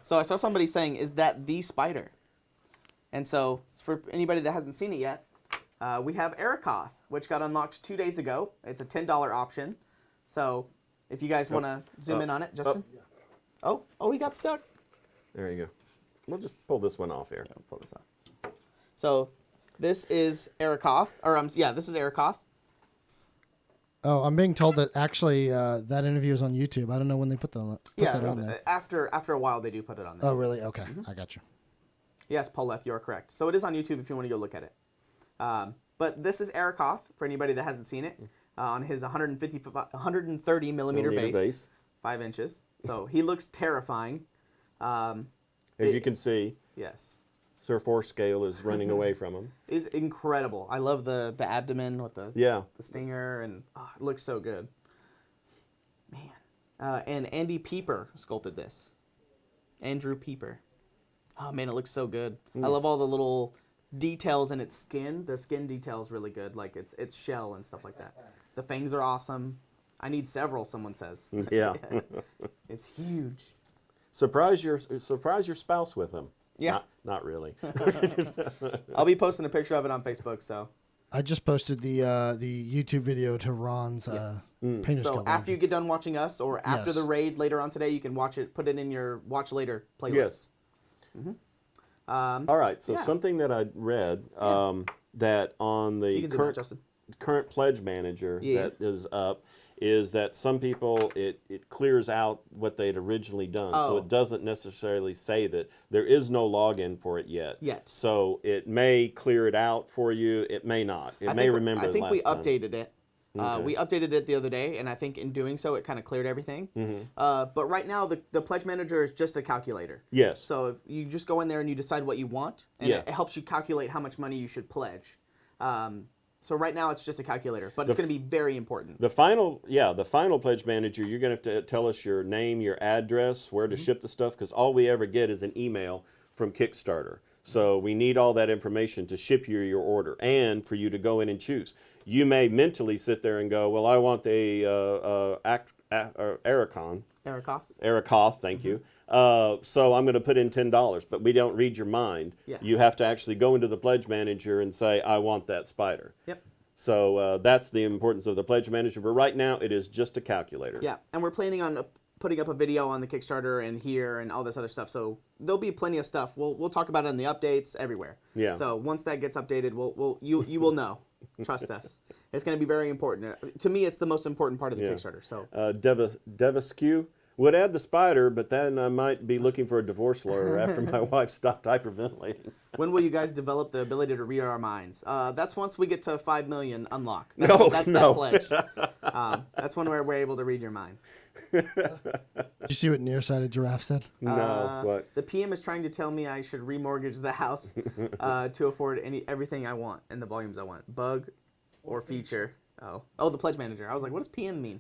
Speaker 1: So I saw somebody saying, "Is that the spider?" And so for anybody that hasn't seen it yet, we have Arakoth, which got unlocked 2 days ago. It's a $10 option. So if you guys want to zoom in on it, Justin. Oh, he got stuck.
Speaker 2: There you go. We'll just pull this one off here.
Speaker 1: I'll pull this off. So this is Arakoth, this is Arakoth.
Speaker 3: Oh, I'm being told that actually that interview is on YouTube. I don't know when they put that on there.
Speaker 1: After a while they do put it on there.
Speaker 3: Oh, really? Okay, I got you.
Speaker 1: Yes, Paulette, you are correct. So it is on YouTube if you want to go look at it. But this is Arakoth, for anybody that hasn't seen it, on his 130 millimeter base, 5 inches. So he looks terrifying.
Speaker 2: As you can see,
Speaker 1: Yes.
Speaker 2: Sir Forescale is running away from him.
Speaker 1: Is incredible. I love the abdomen with the stinger, and it looks so good. Man. And Andy Pieper sculpted this. Andrew Pieper. Oh, man, it looks so good. I love all the little details in its skin. The skin detail is really good, like its shell and stuff like that. The fangs are awesome. I need several, someone says.
Speaker 2: Yeah.
Speaker 1: It's huge.
Speaker 2: Surprise your spouse with them.
Speaker 1: Yeah.
Speaker 2: Not really.
Speaker 1: I'll be posting a picture of it on Facebook, so.
Speaker 3: I just posted the YouTube video to Ron's Painters
Speaker 1: So
Speaker 3: Guild.
Speaker 1: after you get done watching us, or after
Speaker 3: Yes.
Speaker 1: the raid later on today, you can watch it, put it in your watch later playlist.
Speaker 2: Yes. All right. So
Speaker 1: yeah.
Speaker 2: something that I read that on
Speaker 1: You
Speaker 2: the
Speaker 1: can do that, Justin.
Speaker 2: current pledge manager
Speaker 1: Yeah.
Speaker 2: that is up is that some people it clears out what they'd originally done, so
Speaker 1: Oh.
Speaker 2: it doesn't necessarily save it. There is no login for it yet. So it may clear it out for you. It may not. It may remember.
Speaker 1: I think
Speaker 2: last
Speaker 1: we
Speaker 2: time.
Speaker 1: updated it.
Speaker 2: Okay.
Speaker 1: We updated it the other day, and I think in doing so, it kind of cleared everything. But right now, the pledge manager is just a calculator.
Speaker 2: Yes.
Speaker 1: So if you just go in there and you decide what you want, and it helps you calculate how much money you should pledge. So right now, it's just a calculator, but it's going to be very important.
Speaker 2: The final pledge manager, you're going to have to tell us your name, your address, where to ship the stuff, because all we ever get is an email from Kickstarter. So we need all that information to ship you your order and for you to go in and choose. You may mentally sit there and go, well, I want a Arakoth, thank you. So I'm going to put in $10, but we don't read your mind.
Speaker 1: Yeah.
Speaker 2: You have to actually go into the pledge manager and say, I want that spider.
Speaker 1: Yep.
Speaker 2: So that's the importance of the pledge manager. But right now, it is just a calculator.
Speaker 1: Yeah, and we're planning on putting up a video on the Kickstarter and here and all this other stuff. So there'll be plenty of stuff. We'll talk about it in the updates everywhere.
Speaker 2: Yeah.
Speaker 1: So once that gets updated, you will know. Trust us. It's going to be very important. To me, it's the most important part of the Kickstarter. So
Speaker 2: Devisque would add the spider, but then I might be looking for a divorce lawyer after my wife stopped hyperventilating.
Speaker 1: when will you guys develop the ability to read our minds? That's once we get to 5 million unlock.
Speaker 2: That's
Speaker 1: that pledge. That's when we're able to read your mind.
Speaker 3: Did you see what Nearsighted Giraffe said?
Speaker 2: No, what?
Speaker 1: The PM is trying to tell me I should remortgage the house to afford everything I want and the volumes I want. Bug or feature. Oh, the pledge manager. I was like, what does PM mean?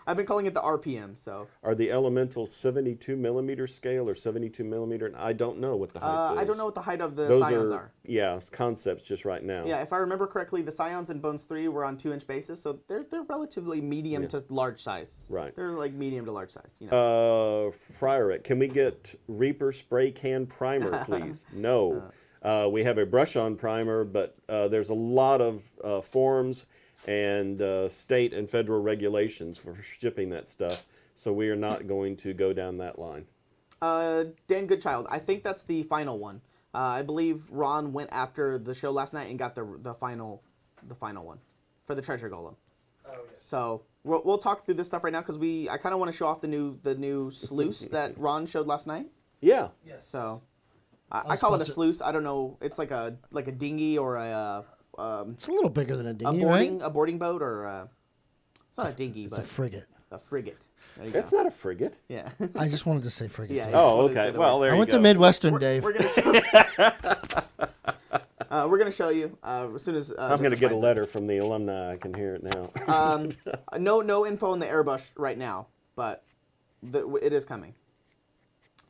Speaker 1: I've been calling it the RPM. So
Speaker 2: Are the elementals 72 millimeter scale or 72 millimeter? I don't know what the height is.
Speaker 1: I don't know what the height of the
Speaker 2: Those
Speaker 1: Scions are.
Speaker 2: Yeah, it's concepts just right now.
Speaker 1: Yeah, if I remember correctly, the Scions and Bones 3 were on 2-inch bases, so they're relatively medium to large size.
Speaker 2: Right.
Speaker 1: They're like medium to large size. You know.
Speaker 2: Friarick, can we get Reaper spray can primer, please? No. We have a brush-on primer, but there's a lot of forms and state and federal regulations for shipping that stuff, so we are not going to go down that line.
Speaker 1: Dan Goodchild, I think that's the final one. I believe Ron went after the show last night and got the final one for the treasure golem.
Speaker 4: Oh yes.
Speaker 1: So we'll talk through this stuff right now because I kind of want to show off the new sluice that Ron showed last night.
Speaker 2: Yeah.
Speaker 4: Yes.
Speaker 1: So I call it a sluice. I don't know. It's like a dinghy or
Speaker 3: It's a little bigger than a dinghy, right?
Speaker 1: a boarding boat or it's not a dinghy,
Speaker 3: It's
Speaker 1: but
Speaker 3: a frigate.
Speaker 1: a frigate. There you
Speaker 2: It's
Speaker 1: go.
Speaker 2: not a frigate.
Speaker 1: Yeah.
Speaker 3: I just wanted to say frigate.
Speaker 1: Yeah,
Speaker 3: Dave.
Speaker 1: yeah.
Speaker 2: Oh,
Speaker 1: Just wanted to say
Speaker 2: okay.
Speaker 1: the
Speaker 2: Well,
Speaker 1: word.
Speaker 2: there
Speaker 3: I
Speaker 2: you
Speaker 3: went
Speaker 2: go.
Speaker 3: to Midwestern,
Speaker 1: We're
Speaker 3: Dave.
Speaker 1: gonna show. We're gonna show you as soon as.
Speaker 2: I'm going to
Speaker 1: Justin
Speaker 2: get a
Speaker 1: finds
Speaker 2: letter from the alumni. I can hear it now.
Speaker 1: it. No info on the airbrush right now, but it is coming.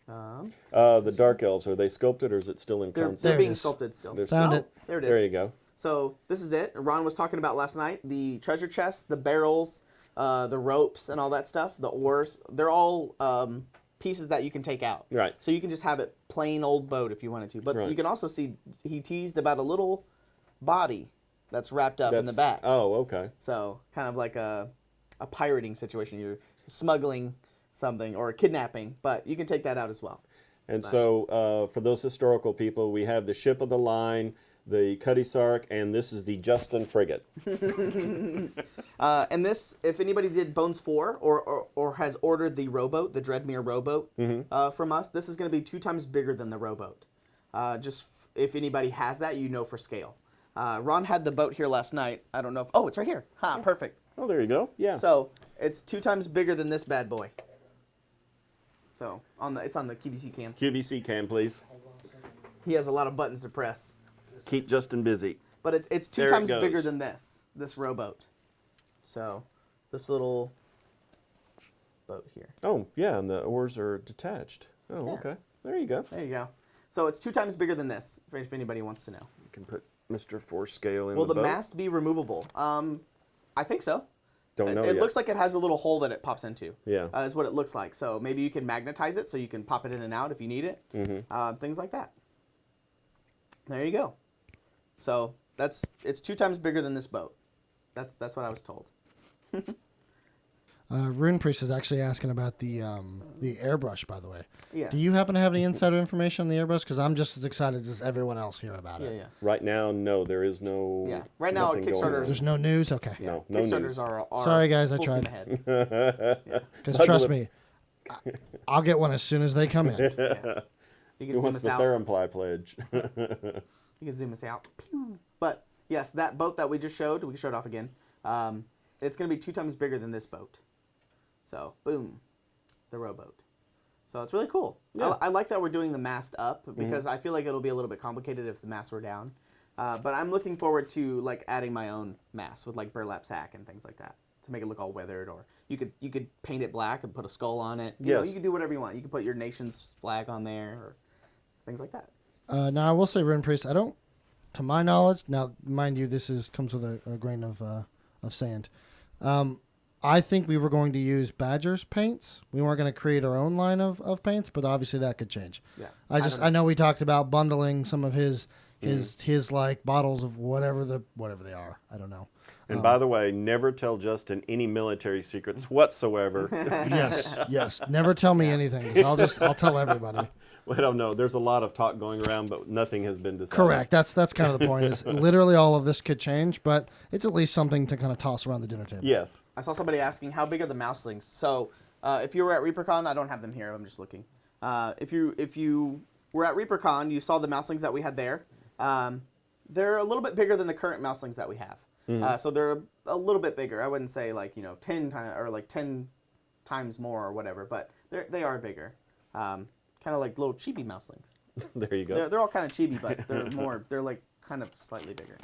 Speaker 2: The Dark Elves, are they sculpted or is it still in
Speaker 1: They're
Speaker 2: concept?
Speaker 3: There it
Speaker 1: being
Speaker 3: is.
Speaker 1: sculpted still.
Speaker 2: They're
Speaker 3: Found
Speaker 2: still-
Speaker 3: it.
Speaker 1: There it is.
Speaker 2: There you go.
Speaker 1: So this is it. Ron was talking about last night. The treasure chest, the barrels, the ropes, and all that stuff. The oars. They're all pieces that you can take out.
Speaker 2: Right.
Speaker 1: So you can just have it plain old boat if you wanted to. But
Speaker 2: Right.
Speaker 1: you can also see he teased about a little body that's wrapped up in the back.
Speaker 2: Oh, okay.
Speaker 1: So kind of like a pirating situation. You're smuggling something or kidnapping, but you can take that out as well.
Speaker 2: And so for those historical people, we have the ship of the line, the Cutty Sark, and this is the Justin frigate.
Speaker 1: And this, if anybody did Bones 4 or has ordered the rowboat, the Dreadmere rowboat from us, this is going to be 2 times bigger than the rowboat. If anybody has that, you know for scale. Ron had the boat here last night. I don't know if... Oh, it's right here. Ha, perfect.
Speaker 2: Oh, there you go. Yeah.
Speaker 1: So it's 2 times bigger than this bad boy. So it's on the QVC cam.
Speaker 2: QVC cam, please.
Speaker 1: He has a lot of buttons to press.
Speaker 2: Keep Justin busy.
Speaker 1: But it's 2
Speaker 2: There it
Speaker 1: times
Speaker 2: goes.
Speaker 1: bigger than this rowboat. So this little boat here.
Speaker 2: Oh, yeah, and the oars are detached. Oh,
Speaker 1: Yeah.
Speaker 2: okay. There you go.
Speaker 1: There you go. So it's 2 times bigger than this, if anybody wants to know.
Speaker 2: You can put Mr. Four Scale in
Speaker 1: Will the
Speaker 2: boat.
Speaker 1: mast be removable? I think so.
Speaker 2: Don't know
Speaker 1: It
Speaker 2: yet.
Speaker 1: looks like it has a little hole that it pops into.
Speaker 2: Yeah.
Speaker 1: Is what it looks like. So maybe you can magnetize it so you can pop it in and out if you need it.
Speaker 2: Mm-hmm.
Speaker 1: Things like that. There you go. So it's 2 times bigger than this boat. That's what I was told.
Speaker 3: Rune Priest is actually asking about the airbrush, by the way.
Speaker 1: Yeah.
Speaker 3: Do you happen to have any insider information on the airbrush? Because I'm just as excited as everyone else here about
Speaker 1: Yeah,
Speaker 3: it.
Speaker 1: yeah.
Speaker 2: Right now, no, there is no.
Speaker 1: Yeah. Right now,
Speaker 2: nothing going
Speaker 1: Kickstarter
Speaker 2: on.
Speaker 3: There's no news? Okay.
Speaker 2: No, no
Speaker 1: Kickstarters
Speaker 2: news.
Speaker 1: are
Speaker 3: Sorry, guys, I
Speaker 1: full steam
Speaker 3: tried.
Speaker 1: ahead.
Speaker 3: Because trust me, I'll get one as soon as they come in.
Speaker 1: You
Speaker 2: Who
Speaker 1: can zoom
Speaker 2: wants
Speaker 1: us
Speaker 2: the
Speaker 1: out.
Speaker 2: Theramply pledge?
Speaker 1: You can zoom us out. Pew. But yes, that boat that we just showed, we can show it off again. It's going to be 2 times bigger than this boat. So, boom, the rowboat. So it's really cool.
Speaker 2: Yeah.
Speaker 1: I like that we're doing the mast up because I feel like it'll be a little bit complicated if the mast were down. But I'm looking forward to like adding my own mast with like burlap sack and things like that to make it look all weathered. Or you could paint it black and put a skull on it. You know,
Speaker 2: Yes.
Speaker 1: you can do whatever you want. You can put your nation's flag on there or things like that.
Speaker 3: Now, I will say, Rune Priest, I don't, to my knowledge, now, mind you, this comes with a grain of sand. I think we were going to use Badger's paints. We weren't going to create our own line of paints, but obviously that could change.
Speaker 1: Yeah.
Speaker 3: I know we talked about bundling some of his like bottles of whatever they are. I don't know.
Speaker 2: And by the way, never tell Justin any military secrets whatsoever.
Speaker 3: Yes. Never tell me anything, 'cause I'll tell everybody.
Speaker 2: We don't know. There's a lot of talk going around, but nothing has been decided.
Speaker 3: Correct. That's kind of the point. Is literally all of this could change, but it's at least something to kind of toss around the dinner table.
Speaker 2: Yes.
Speaker 1: I saw somebody asking how big are the mouselings. So if you were at ReaperCon, I don't have them here. I'm just looking. If you were at ReaperCon, you saw the mouselings that we had there. They're a little bit bigger than the current mouselings that we have. So they're a little bit bigger. I wouldn't say like 10 times or like 10 times more or whatever, but they are bigger. Kind of like little chibi mouselings.
Speaker 2: There you go.
Speaker 1: They're all kind of chibi, but they're like kind of slightly bigger.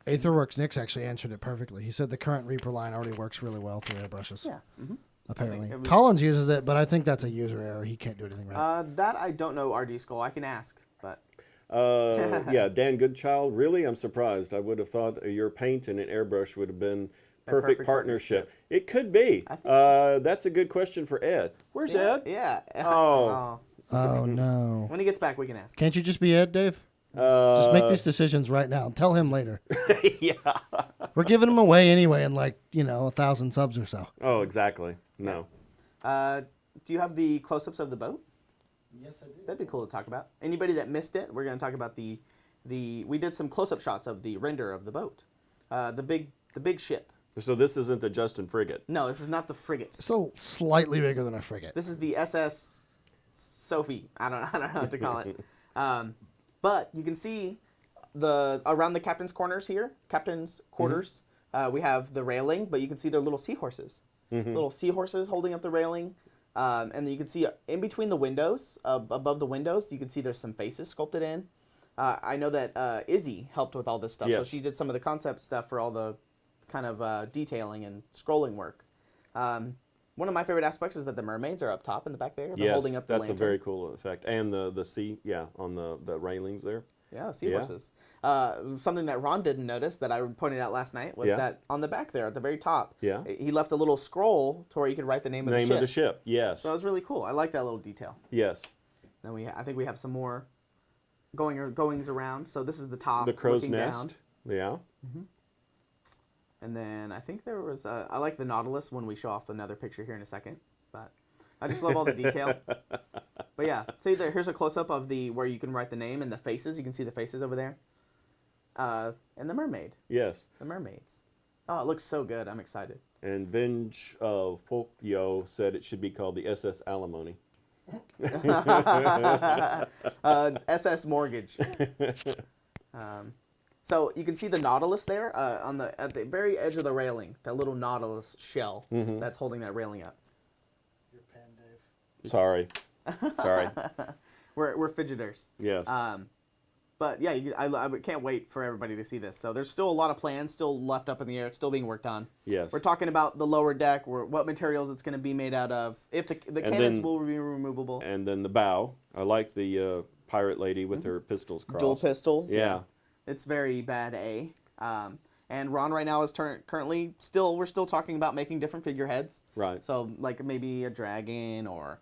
Speaker 3: Aetherworks Nick's actually answered it perfectly. He said the current Reaper line already works really well through airbrushes.
Speaker 1: Yeah. Mm-hmm.
Speaker 3: Apparently.
Speaker 1: it was-
Speaker 3: Collins uses it, but I think that's a user error. He can't do anything right.
Speaker 1: That I don't know, RD Skull. I can ask, but
Speaker 2: Yeah, Dan Goodchild. Really, I'm surprised. I would have thought your paint and an airbrush would have been perfect
Speaker 1: perfect
Speaker 2: partnership. It could be.
Speaker 1: I think
Speaker 2: That's a good question for Ed. Where's Ed?
Speaker 1: Yeah.
Speaker 2: Oh.
Speaker 3: Oh, no.
Speaker 1: When he gets back, we can ask.
Speaker 3: Can't you just be Ed, Dave? Just make these decisions right now. Tell him later.
Speaker 2: Yeah.
Speaker 3: We're giving him away anyway in 1,000 subs or so.
Speaker 2: Oh, exactly. No.
Speaker 1: Do you have the close-ups of the boat?
Speaker 3: Yes, I do.
Speaker 1: That'd be cool to talk about. Anybody that missed it, we're going to talk about the. We did some close-up shots of the render of the boat, the big ship.
Speaker 2: So this isn't the Justin Frigate.
Speaker 1: No, this is not the frigate.
Speaker 3: So slightly bigger than a frigate.
Speaker 1: This is the SS Sophie. I don't know what to call it. But you can see around the captain's quarters. We have the railing, but you can see their little seahorses. Little seahorses holding up the railing. And then you can see in between the windows, above the windows, you can see there's some faces sculpted in. I know that Izzy helped with all this stuff, so
Speaker 2: Yes.
Speaker 1: she did some of the concept stuff for all the kind of detailing and scrolling work. One of my favorite aspects is that the mermaids are up top in the back there. They're
Speaker 2: Yes,
Speaker 1: holding up the
Speaker 2: that's
Speaker 1: lantern.
Speaker 2: a very cool effect. And the sea, on the railings there.
Speaker 1: Yeah, seahorses. Something that Ron didn't notice that I pointed out last night was
Speaker 2: Yeah.
Speaker 1: that on the back there at the very top,
Speaker 2: Yeah.
Speaker 1: he left a little scroll to where you could write the name of the ship.
Speaker 2: Name of the ship, yes.
Speaker 1: So that was really cool. I like that little detail.
Speaker 2: Yes.
Speaker 1: Then I think we have some more goings around. So this is the top.
Speaker 2: The crow's
Speaker 1: looking
Speaker 2: nest.
Speaker 1: down.
Speaker 2: Yeah.
Speaker 1: And then I think there was. I like the Nautilus when we show off another picture here in a second. But I just love all the detail. But yeah, see there. Here's a close up of where you can write the name and the faces. You can see the faces over there. And the mermaid.
Speaker 2: Yes.
Speaker 1: The mermaids. Oh, it looks so good. I'm excited.
Speaker 2: And Vinge Folkyo said it should be called the SS Alimony.
Speaker 1: SS Mortgage. So you can see the Nautilus there at the very edge of the railing. That little Nautilus shell that's holding that railing up.
Speaker 3: Your pen, Dave.
Speaker 2: Sorry. Sorry.
Speaker 1: We're fidgeters.
Speaker 2: Yes.
Speaker 1: But yeah, I can't wait for everybody to see this. So there's still a lot of plans still left up in the air. It's still being worked on.
Speaker 2: Yes.
Speaker 1: We're talking about the lower deck, what materials it's going to be made out of, if the cannons will be removable.
Speaker 2: And then the bow. I like the pirate lady with her pistols crossed.
Speaker 1: Dual pistols.
Speaker 2: Yeah.
Speaker 1: It's very bad A. And Ron right now is currently we're still talking about making different figureheads.
Speaker 2: Right.
Speaker 1: So like maybe a dragon or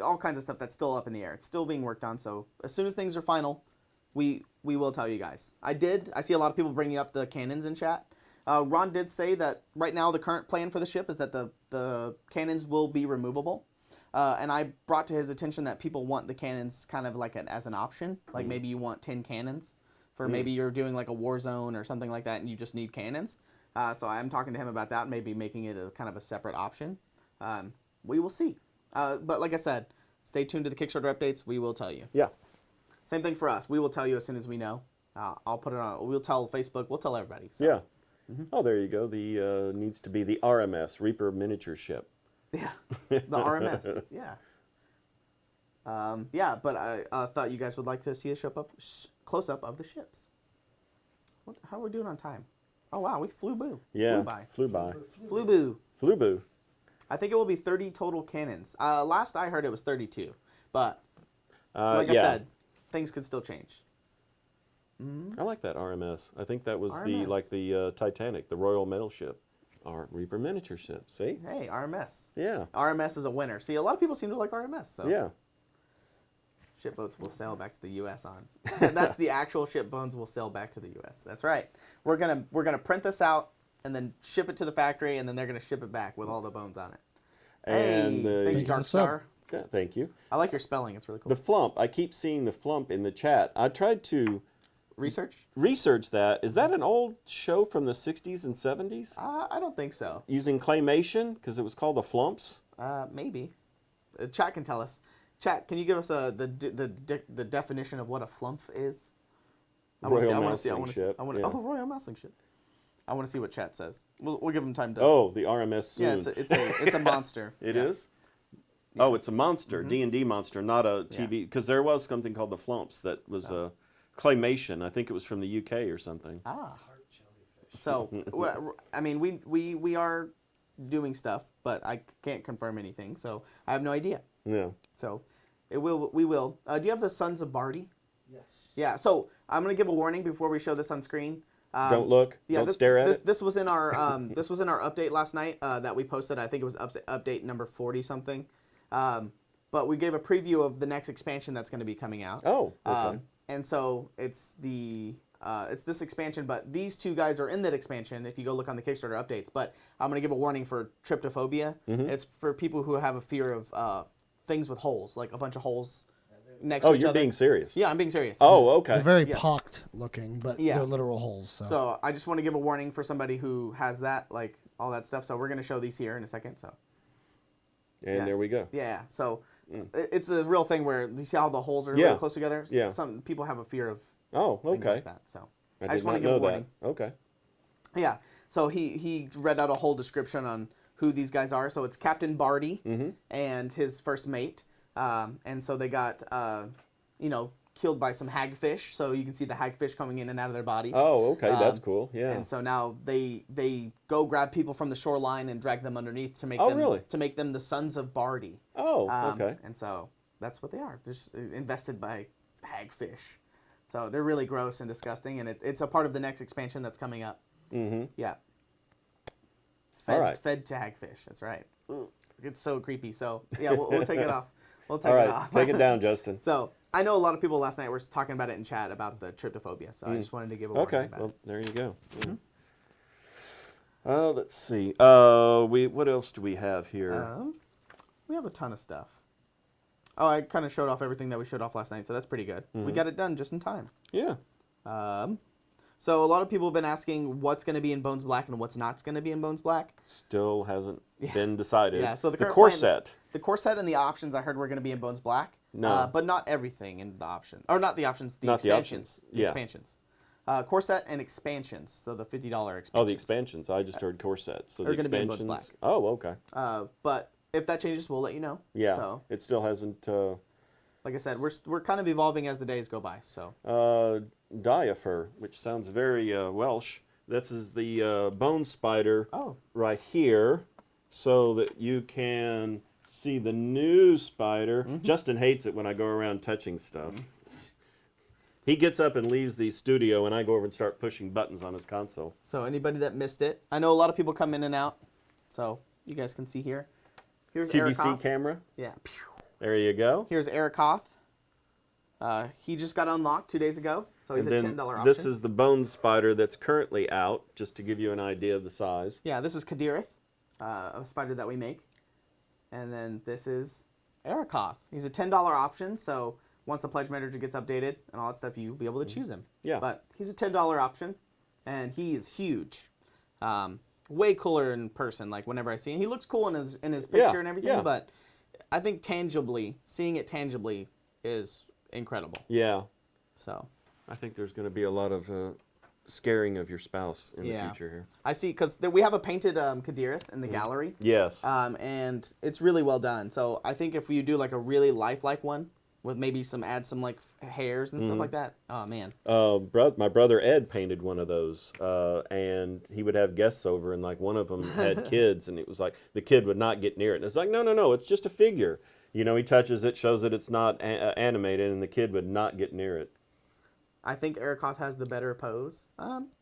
Speaker 1: all kinds of stuff that's still up in the air. It's still being worked on. So as soon as things are final, we will tell you guys. I see a lot of people bringing up the cannons in chat. Ron did say that right now the current plan for the ship is that the cannons will be removable. And I brought to his attention that people want the cannons kind of like as an option. Like maybe you want 10 cannons for maybe you're doing like a war zone or something like that and you just need cannons. So I'm talking to him about that, maybe making it a kind of a separate option. We will see. But like I said, stay tuned to the Kickstarter updates. We will tell you.
Speaker 2: Yeah.
Speaker 1: Same thing for us. We will tell you as soon as we know. I'll put it on. We'll tell Facebook. We'll tell everybody. So.
Speaker 2: Yeah. Oh, there you go. The needs to be the RMS, Reaper Miniature Ship.
Speaker 1: Yeah. The RMS. Yeah. Yeah, but I thought you guys would like to see a close up of the ships. How are we doing on time? Oh wow, we flew
Speaker 2: Yeah.
Speaker 1: Flew by. Flew boo. I think it will be 30 total cannons. Last I heard it was 32, but like I said, things could still change.
Speaker 2: I like that RMS. I think that was
Speaker 1: RMS.
Speaker 2: the Titanic, the Royal Metal Ship. Our Reaper Miniature Ship. See?
Speaker 1: Hey, RMS.
Speaker 2: Yeah.
Speaker 1: RMS is a winner. See, a lot of people seem to like RMS. So.
Speaker 2: Yeah.
Speaker 1: Shipboats will sail back to the U.S. on. That's the actual shipboats will sail back to the U.S. That's right. We're gonna print this out and then ship it to the factory, and then they're gonna ship it back with all the bones on it.
Speaker 2: And
Speaker 1: hey, thanks,
Speaker 3: Thank you
Speaker 1: Dark
Speaker 3: for the sub.
Speaker 1: Star.
Speaker 2: yeah, thank you.
Speaker 1: I like your spelling. It's really cool.
Speaker 2: The flump. I keep seeing the flump in the chat. I tried to research that. Is that an old show from the 60s and 70s?
Speaker 1: I don't think so.
Speaker 2: Using claymation because it was called the Flumps.
Speaker 1: Maybe. Chat can tell us. Chat, can you give us the definition of what a flump is? I want to see. Royal Mousling ship. I want to see what chat says. We'll give them time to.
Speaker 2: Oh, the RMS soon.
Speaker 1: Yeah, it's a monster.
Speaker 2: It
Speaker 1: Yeah.
Speaker 2: is. Oh, it's a monster, D&D monster, not a TV. Because there was something called the Flumps that was a claymation. I think it was from the UK or something.
Speaker 1: Ah. So, I mean, we are doing stuff, but I can't confirm anything, so I have no idea.
Speaker 2: Yeah.
Speaker 1: So, we will. Do you have the Sons of Barty?
Speaker 4: Yes.
Speaker 1: Yeah. So I'm gonna give a warning before we show this on screen.
Speaker 2: Don't look. Don't stare at it.
Speaker 1: This was in our this was in our update last night that we posted. I think it was update number 40 something. But we gave a preview of the next expansion that's going to be coming out.
Speaker 2: Oh, okay.
Speaker 1: And so it's this expansion, but these two guys are in that expansion if you go look on the Kickstarter updates. But I'm going to give a warning for tryptophobia.
Speaker 2: Mm-hmm.
Speaker 1: It's for people who have a fear of things with holes, like a bunch of holes next to each
Speaker 2: you're
Speaker 1: other.
Speaker 2: being serious.
Speaker 1: Yeah, I'm being serious.
Speaker 2: Oh, okay.
Speaker 3: They're very
Speaker 1: Yes.
Speaker 3: pocked looking, but
Speaker 1: Yeah.
Speaker 3: they're literal holes. So.
Speaker 1: So I just want to give a warning for somebody who has that, like all that stuff. So we're going to show these here in a second. So
Speaker 2: And
Speaker 1: yeah.
Speaker 2: there we go.
Speaker 1: yeah, so it's a real thing where you see how the holes are really close together.
Speaker 2: Yeah.
Speaker 1: Some people have a fear of
Speaker 2: Oh,
Speaker 1: things
Speaker 2: okay.
Speaker 1: like that. So
Speaker 2: I
Speaker 1: just
Speaker 2: did
Speaker 1: want
Speaker 2: not
Speaker 1: to give a
Speaker 2: know
Speaker 1: warning.
Speaker 2: that. Okay.
Speaker 1: Yeah. So he read out a whole description on who these guys are. So it's Captain Barty and his first mate, and so they got killed by some hagfish. So you can see the hagfish coming in and out of their bodies.
Speaker 2: Oh, okay. That's cool. Yeah.
Speaker 1: And so now they go grab people from the shoreline and drag them underneath to make them the Sons of Barty.
Speaker 2: Oh, okay.
Speaker 1: And so that's what they are, just invested by hagfish. So they're really gross and disgusting, and it's a part of the next expansion that's coming up.
Speaker 2: Mm-hmm.
Speaker 1: Yeah.
Speaker 2: All right.
Speaker 1: Fed to hagfish. That's right. Ugh, it's so creepy. So yeah, we'll take it off. We'll take
Speaker 2: All
Speaker 1: it
Speaker 2: right.
Speaker 1: off.
Speaker 2: Take it down, Justin.
Speaker 1: So I know a lot of people last night were talking about it in chat about the tryptophobia. So I just wanted to give a warning
Speaker 2: Okay.
Speaker 1: about
Speaker 2: Well,
Speaker 1: it.
Speaker 2: there you go. Let's see. What else do we have here?
Speaker 1: We have a ton of stuff. Oh, I kind of showed off everything that we showed off last night, so that's pretty good. We got it done just in time.
Speaker 2: Yeah.
Speaker 1: So a lot of people have been asking what's going to be in Bones Black and what's not going to be in Bones Black.
Speaker 2: Still hasn't been decided.
Speaker 1: Yeah, so the current
Speaker 2: core
Speaker 1: plan is-
Speaker 2: set.
Speaker 1: The core set and the options I heard were going to be in Bones Black.
Speaker 2: No.
Speaker 1: But not everything in the option. Or not the options, the
Speaker 2: Not the
Speaker 1: expansions.
Speaker 2: options, yeah.
Speaker 1: Expansions. Core set and expansions, so the $50 expansions.
Speaker 2: Oh, the expansions. I just heard core set. So
Speaker 1: Are
Speaker 2: the
Speaker 1: gonna be in Bones
Speaker 2: expansions.
Speaker 1: Black.
Speaker 2: Oh, okay.
Speaker 1: But if that changes, we'll let you know.
Speaker 2: Yeah.
Speaker 1: So,
Speaker 2: It still hasn't.
Speaker 1: like I said, we're kind of evolving as the days go by. So.
Speaker 2: Diafer, which sounds very Welsh. This is the bone spider right here, so that you can see the new spider. Justin hates it when I go around touching stuff. He gets up and leaves the studio, and I go over and start pushing buttons on his console.
Speaker 1: So anybody that missed it, I know a lot of people come in and out, so you guys can see here. Here's Eric
Speaker 2: QVC
Speaker 1: Hoth.
Speaker 2: camera.
Speaker 1: Yeah.
Speaker 2: There you go.
Speaker 1: Here's Eric Hoth. He just got unlocked 2 days ago, so he's
Speaker 2: And
Speaker 1: a
Speaker 2: then
Speaker 1: $10 option.
Speaker 2: this is the bone spider that's currently out, just to give you an idea of the size.
Speaker 1: Yeah, this is Kadirith, a spider that we make. And then this is Eric Hoth. He's a $10 option, so once the pledge manager gets updated and all that stuff, you'll be able to choose him.
Speaker 2: Yeah.
Speaker 1: But he's a $10 option, and he's huge. Way cooler in person, like whenever I see him. He looks cool in his picture and everything,
Speaker 2: yeah.
Speaker 1: but I think seeing it tangibly is incredible.
Speaker 2: Yeah.
Speaker 1: So
Speaker 2: I think there's going to be a lot of scaring of your spouse in the future here.
Speaker 1: I see, because we have a painted Kadirith in the gallery.
Speaker 2: Yes.
Speaker 1: And it's really well done. So I think if you do like a really lifelike one with maybe add some like hairs and stuff like that. Oh man.
Speaker 2: My brother Ed painted one of those, and he would have guests over, and like one of them had kids, and it was like the kid would not get near it. And it's like, no, it's just a figure. You know, he touches it, shows that it's not animated, and the kid would not get near it.
Speaker 1: I think Eric Hoth has the better pose.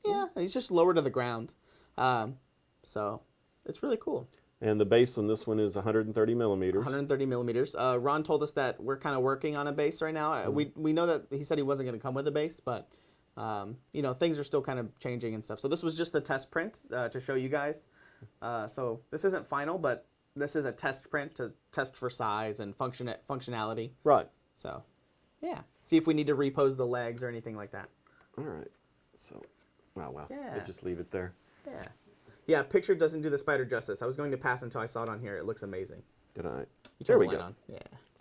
Speaker 1: Yeah, he's just lower to the ground. So it's really cool.
Speaker 2: And the base on this one is 130 millimeters.
Speaker 1: 130 millimeters. Ron told us that we're kind of working on a base right now. We know that he said he wasn't going to come with a base, but things are still kind of changing and stuff. So this was just a test print to show you guys. So this isn't final, but this is a test print to test for size and functionality.
Speaker 2: Right.
Speaker 1: So, yeah. See if we need to repose the legs or anything like that.
Speaker 2: All right. So, wow.
Speaker 1: Yeah.
Speaker 2: We'll just leave it there.
Speaker 1: Yeah. Yeah, picture doesn't do the spider justice. I was going to pass until I saw it on here. It looks amazing.
Speaker 2: Did I?
Speaker 1: You
Speaker 2: There
Speaker 1: turn
Speaker 2: we
Speaker 1: the light
Speaker 2: go.
Speaker 1: on. Yeah.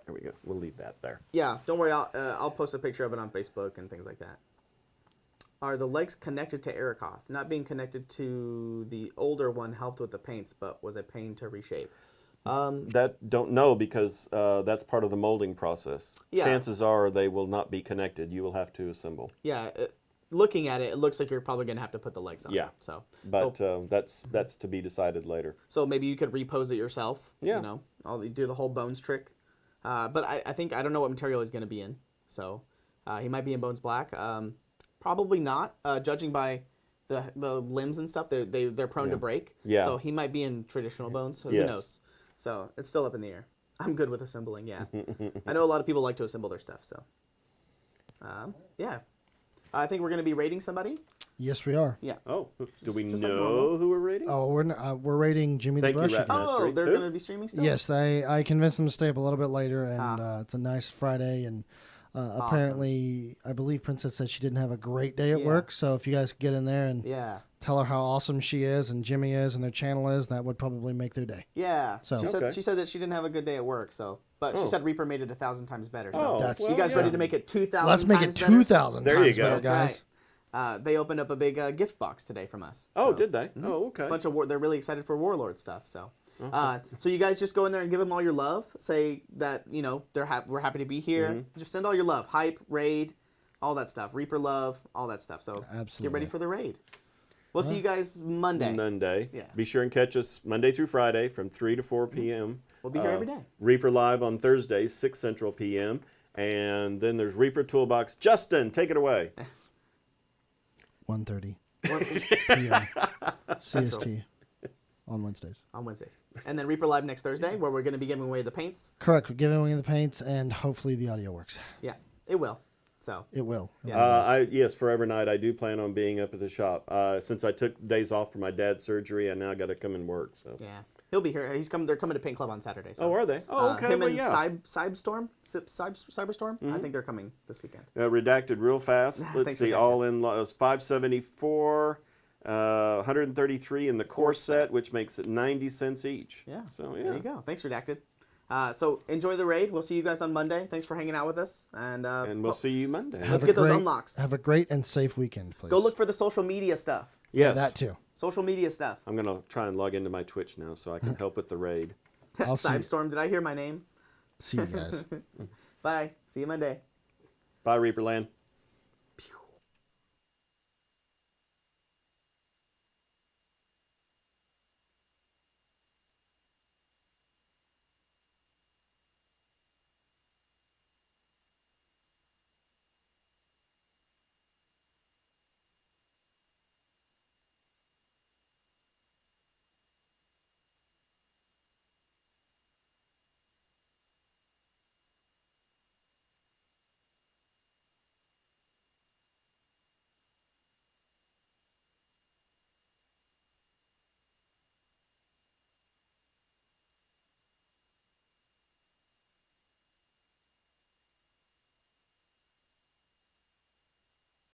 Speaker 2: There we go. We'll leave that there.
Speaker 1: Yeah, don't worry. I'll post a picture of it on Facebook and things like that. Are the legs connected to Erikoth? Not being connected to the older one helped with the paints, but was a pain to reshape.
Speaker 2: That don't know because that's part of the molding process.
Speaker 1: Yeah.
Speaker 2: Chances are they will not be connected. You will have to assemble.
Speaker 1: Yeah, looking at it, it looks like you're probably gonna have to put the legs on.
Speaker 2: Yeah.
Speaker 1: So,
Speaker 2: But that's to be decided later.
Speaker 1: so maybe you could repose it yourself.
Speaker 2: Yeah.
Speaker 1: You know, do the whole bones trick. But I think I don't know what material he's gonna be in. So, he might be in bones black. Probably not. Judging by the limbs and stuff, they're prone to break.
Speaker 2: Yeah.
Speaker 1: So he might be in traditional bones. So
Speaker 2: Yes.
Speaker 1: who knows? So it's still up in the air. I'm good with assembling. Yeah. I know a lot of people like to assemble their stuff. So, yeah. I think we're gonna be rating somebody.
Speaker 3: Yes, we are.
Speaker 1: Yeah.
Speaker 2: Oh, do we
Speaker 1: Just like
Speaker 2: know
Speaker 1: normal.
Speaker 2: who we're rating?
Speaker 3: Oh, we're rating Jimmy
Speaker 2: Thank
Speaker 3: the
Speaker 2: you,
Speaker 3: Brush
Speaker 2: Rat
Speaker 3: again.
Speaker 2: Master.
Speaker 1: Oh, they're
Speaker 2: Who?
Speaker 1: gonna be streaming still.
Speaker 3: Yes, I convinced them to stay up a little bit later, and it's a nice Friday. And apparently, I believe Princess said she didn't have a great day at
Speaker 1: Yeah.
Speaker 3: work. So if you guys could get in there and
Speaker 1: Yeah.
Speaker 3: tell her how awesome she is and Jimmy is and their channel is, that would probably make their day.
Speaker 1: Yeah.
Speaker 3: So-
Speaker 2: Okay.
Speaker 1: She said that she didn't have a good day at work. So, but
Speaker 2: Oh.
Speaker 1: she said Reaper made it 1,000 times better. So,
Speaker 2: Oh,
Speaker 3: That's-
Speaker 1: you guys
Speaker 2: yeah.
Speaker 1: ready to make it 2,000?
Speaker 3: Let's make it
Speaker 1: times better?
Speaker 3: 2,000
Speaker 2: There you
Speaker 3: times
Speaker 2: go.
Speaker 3: better,
Speaker 1: That's
Speaker 3: guys.
Speaker 1: right. They opened up a big gift box today from us.
Speaker 2: Oh,
Speaker 1: So,
Speaker 2: did they? Oh, okay.
Speaker 1: a bunch of they're really excited for Warlord stuff. So, so you guys just go in there and give them all your love. Say that we're happy to be here.
Speaker 2: Mm-hmm.
Speaker 1: Just send all your love, hype, raid, all that stuff, Reaper love, all that stuff. So get
Speaker 3: Absolutely.
Speaker 1: ready for the raid. We'll see you guys Monday.
Speaker 2: Monday.
Speaker 1: Yeah.
Speaker 2: Be sure and catch us Monday through Friday from 3 to 4 p.m.
Speaker 1: We'll be here every day.
Speaker 2: Reaper Live on Thursdays, 6 Central p.m. And then there's Reaper Toolbox. Justin, take it away.
Speaker 3: 1:30 p.m. CST on Wednesdays.
Speaker 1: On Wednesdays. And then Reaper Live next Thursday, where we're going to be giving away the paints.
Speaker 3: Correct. We're giving away the paints, and hopefully the audio works.
Speaker 1: Yeah, it will. So,
Speaker 3: It will.
Speaker 1: Yeah.
Speaker 2: Yes, Forever Night, I do plan on being up at the shop. Since I took days off for my dad's surgery, I now got to come and work. So.
Speaker 1: yeah. He'll be here. They're coming to Paint Club on Saturday. So.
Speaker 2: Oh, are they? Oh, okay.
Speaker 1: Him
Speaker 2: well,
Speaker 1: and
Speaker 2: yeah.
Speaker 1: Cyberstorm.
Speaker 2: Mm-hmm.
Speaker 1: I think they're coming this weekend.
Speaker 2: Redacted real fast. Let's
Speaker 1: Thanks,
Speaker 2: see.
Speaker 1: Redacted.
Speaker 2: All in was 574, 133 in the core set, which makes it 90 cents each.
Speaker 1: Yeah.
Speaker 2: So yeah.
Speaker 1: There you go. Thanks, Redacted. So enjoy the raid. We'll see you guys on Monday. Thanks for hanging out with us. And
Speaker 2: And we'll see you Monday.
Speaker 1: Let's get those unlocks.
Speaker 3: Have a great and safe weekend, please.
Speaker 1: Go look for the social media stuff.
Speaker 2: Yes.
Speaker 3: That too.
Speaker 1: Social media stuff.
Speaker 2: I'm gonna try and log into my Twitch now so I can help with the raid.
Speaker 3: I'll see.
Speaker 1: Cyberstorm, did I hear my name?
Speaker 3: See you guys.
Speaker 1: Bye. See you Monday.
Speaker 2: Bye, Reaperland.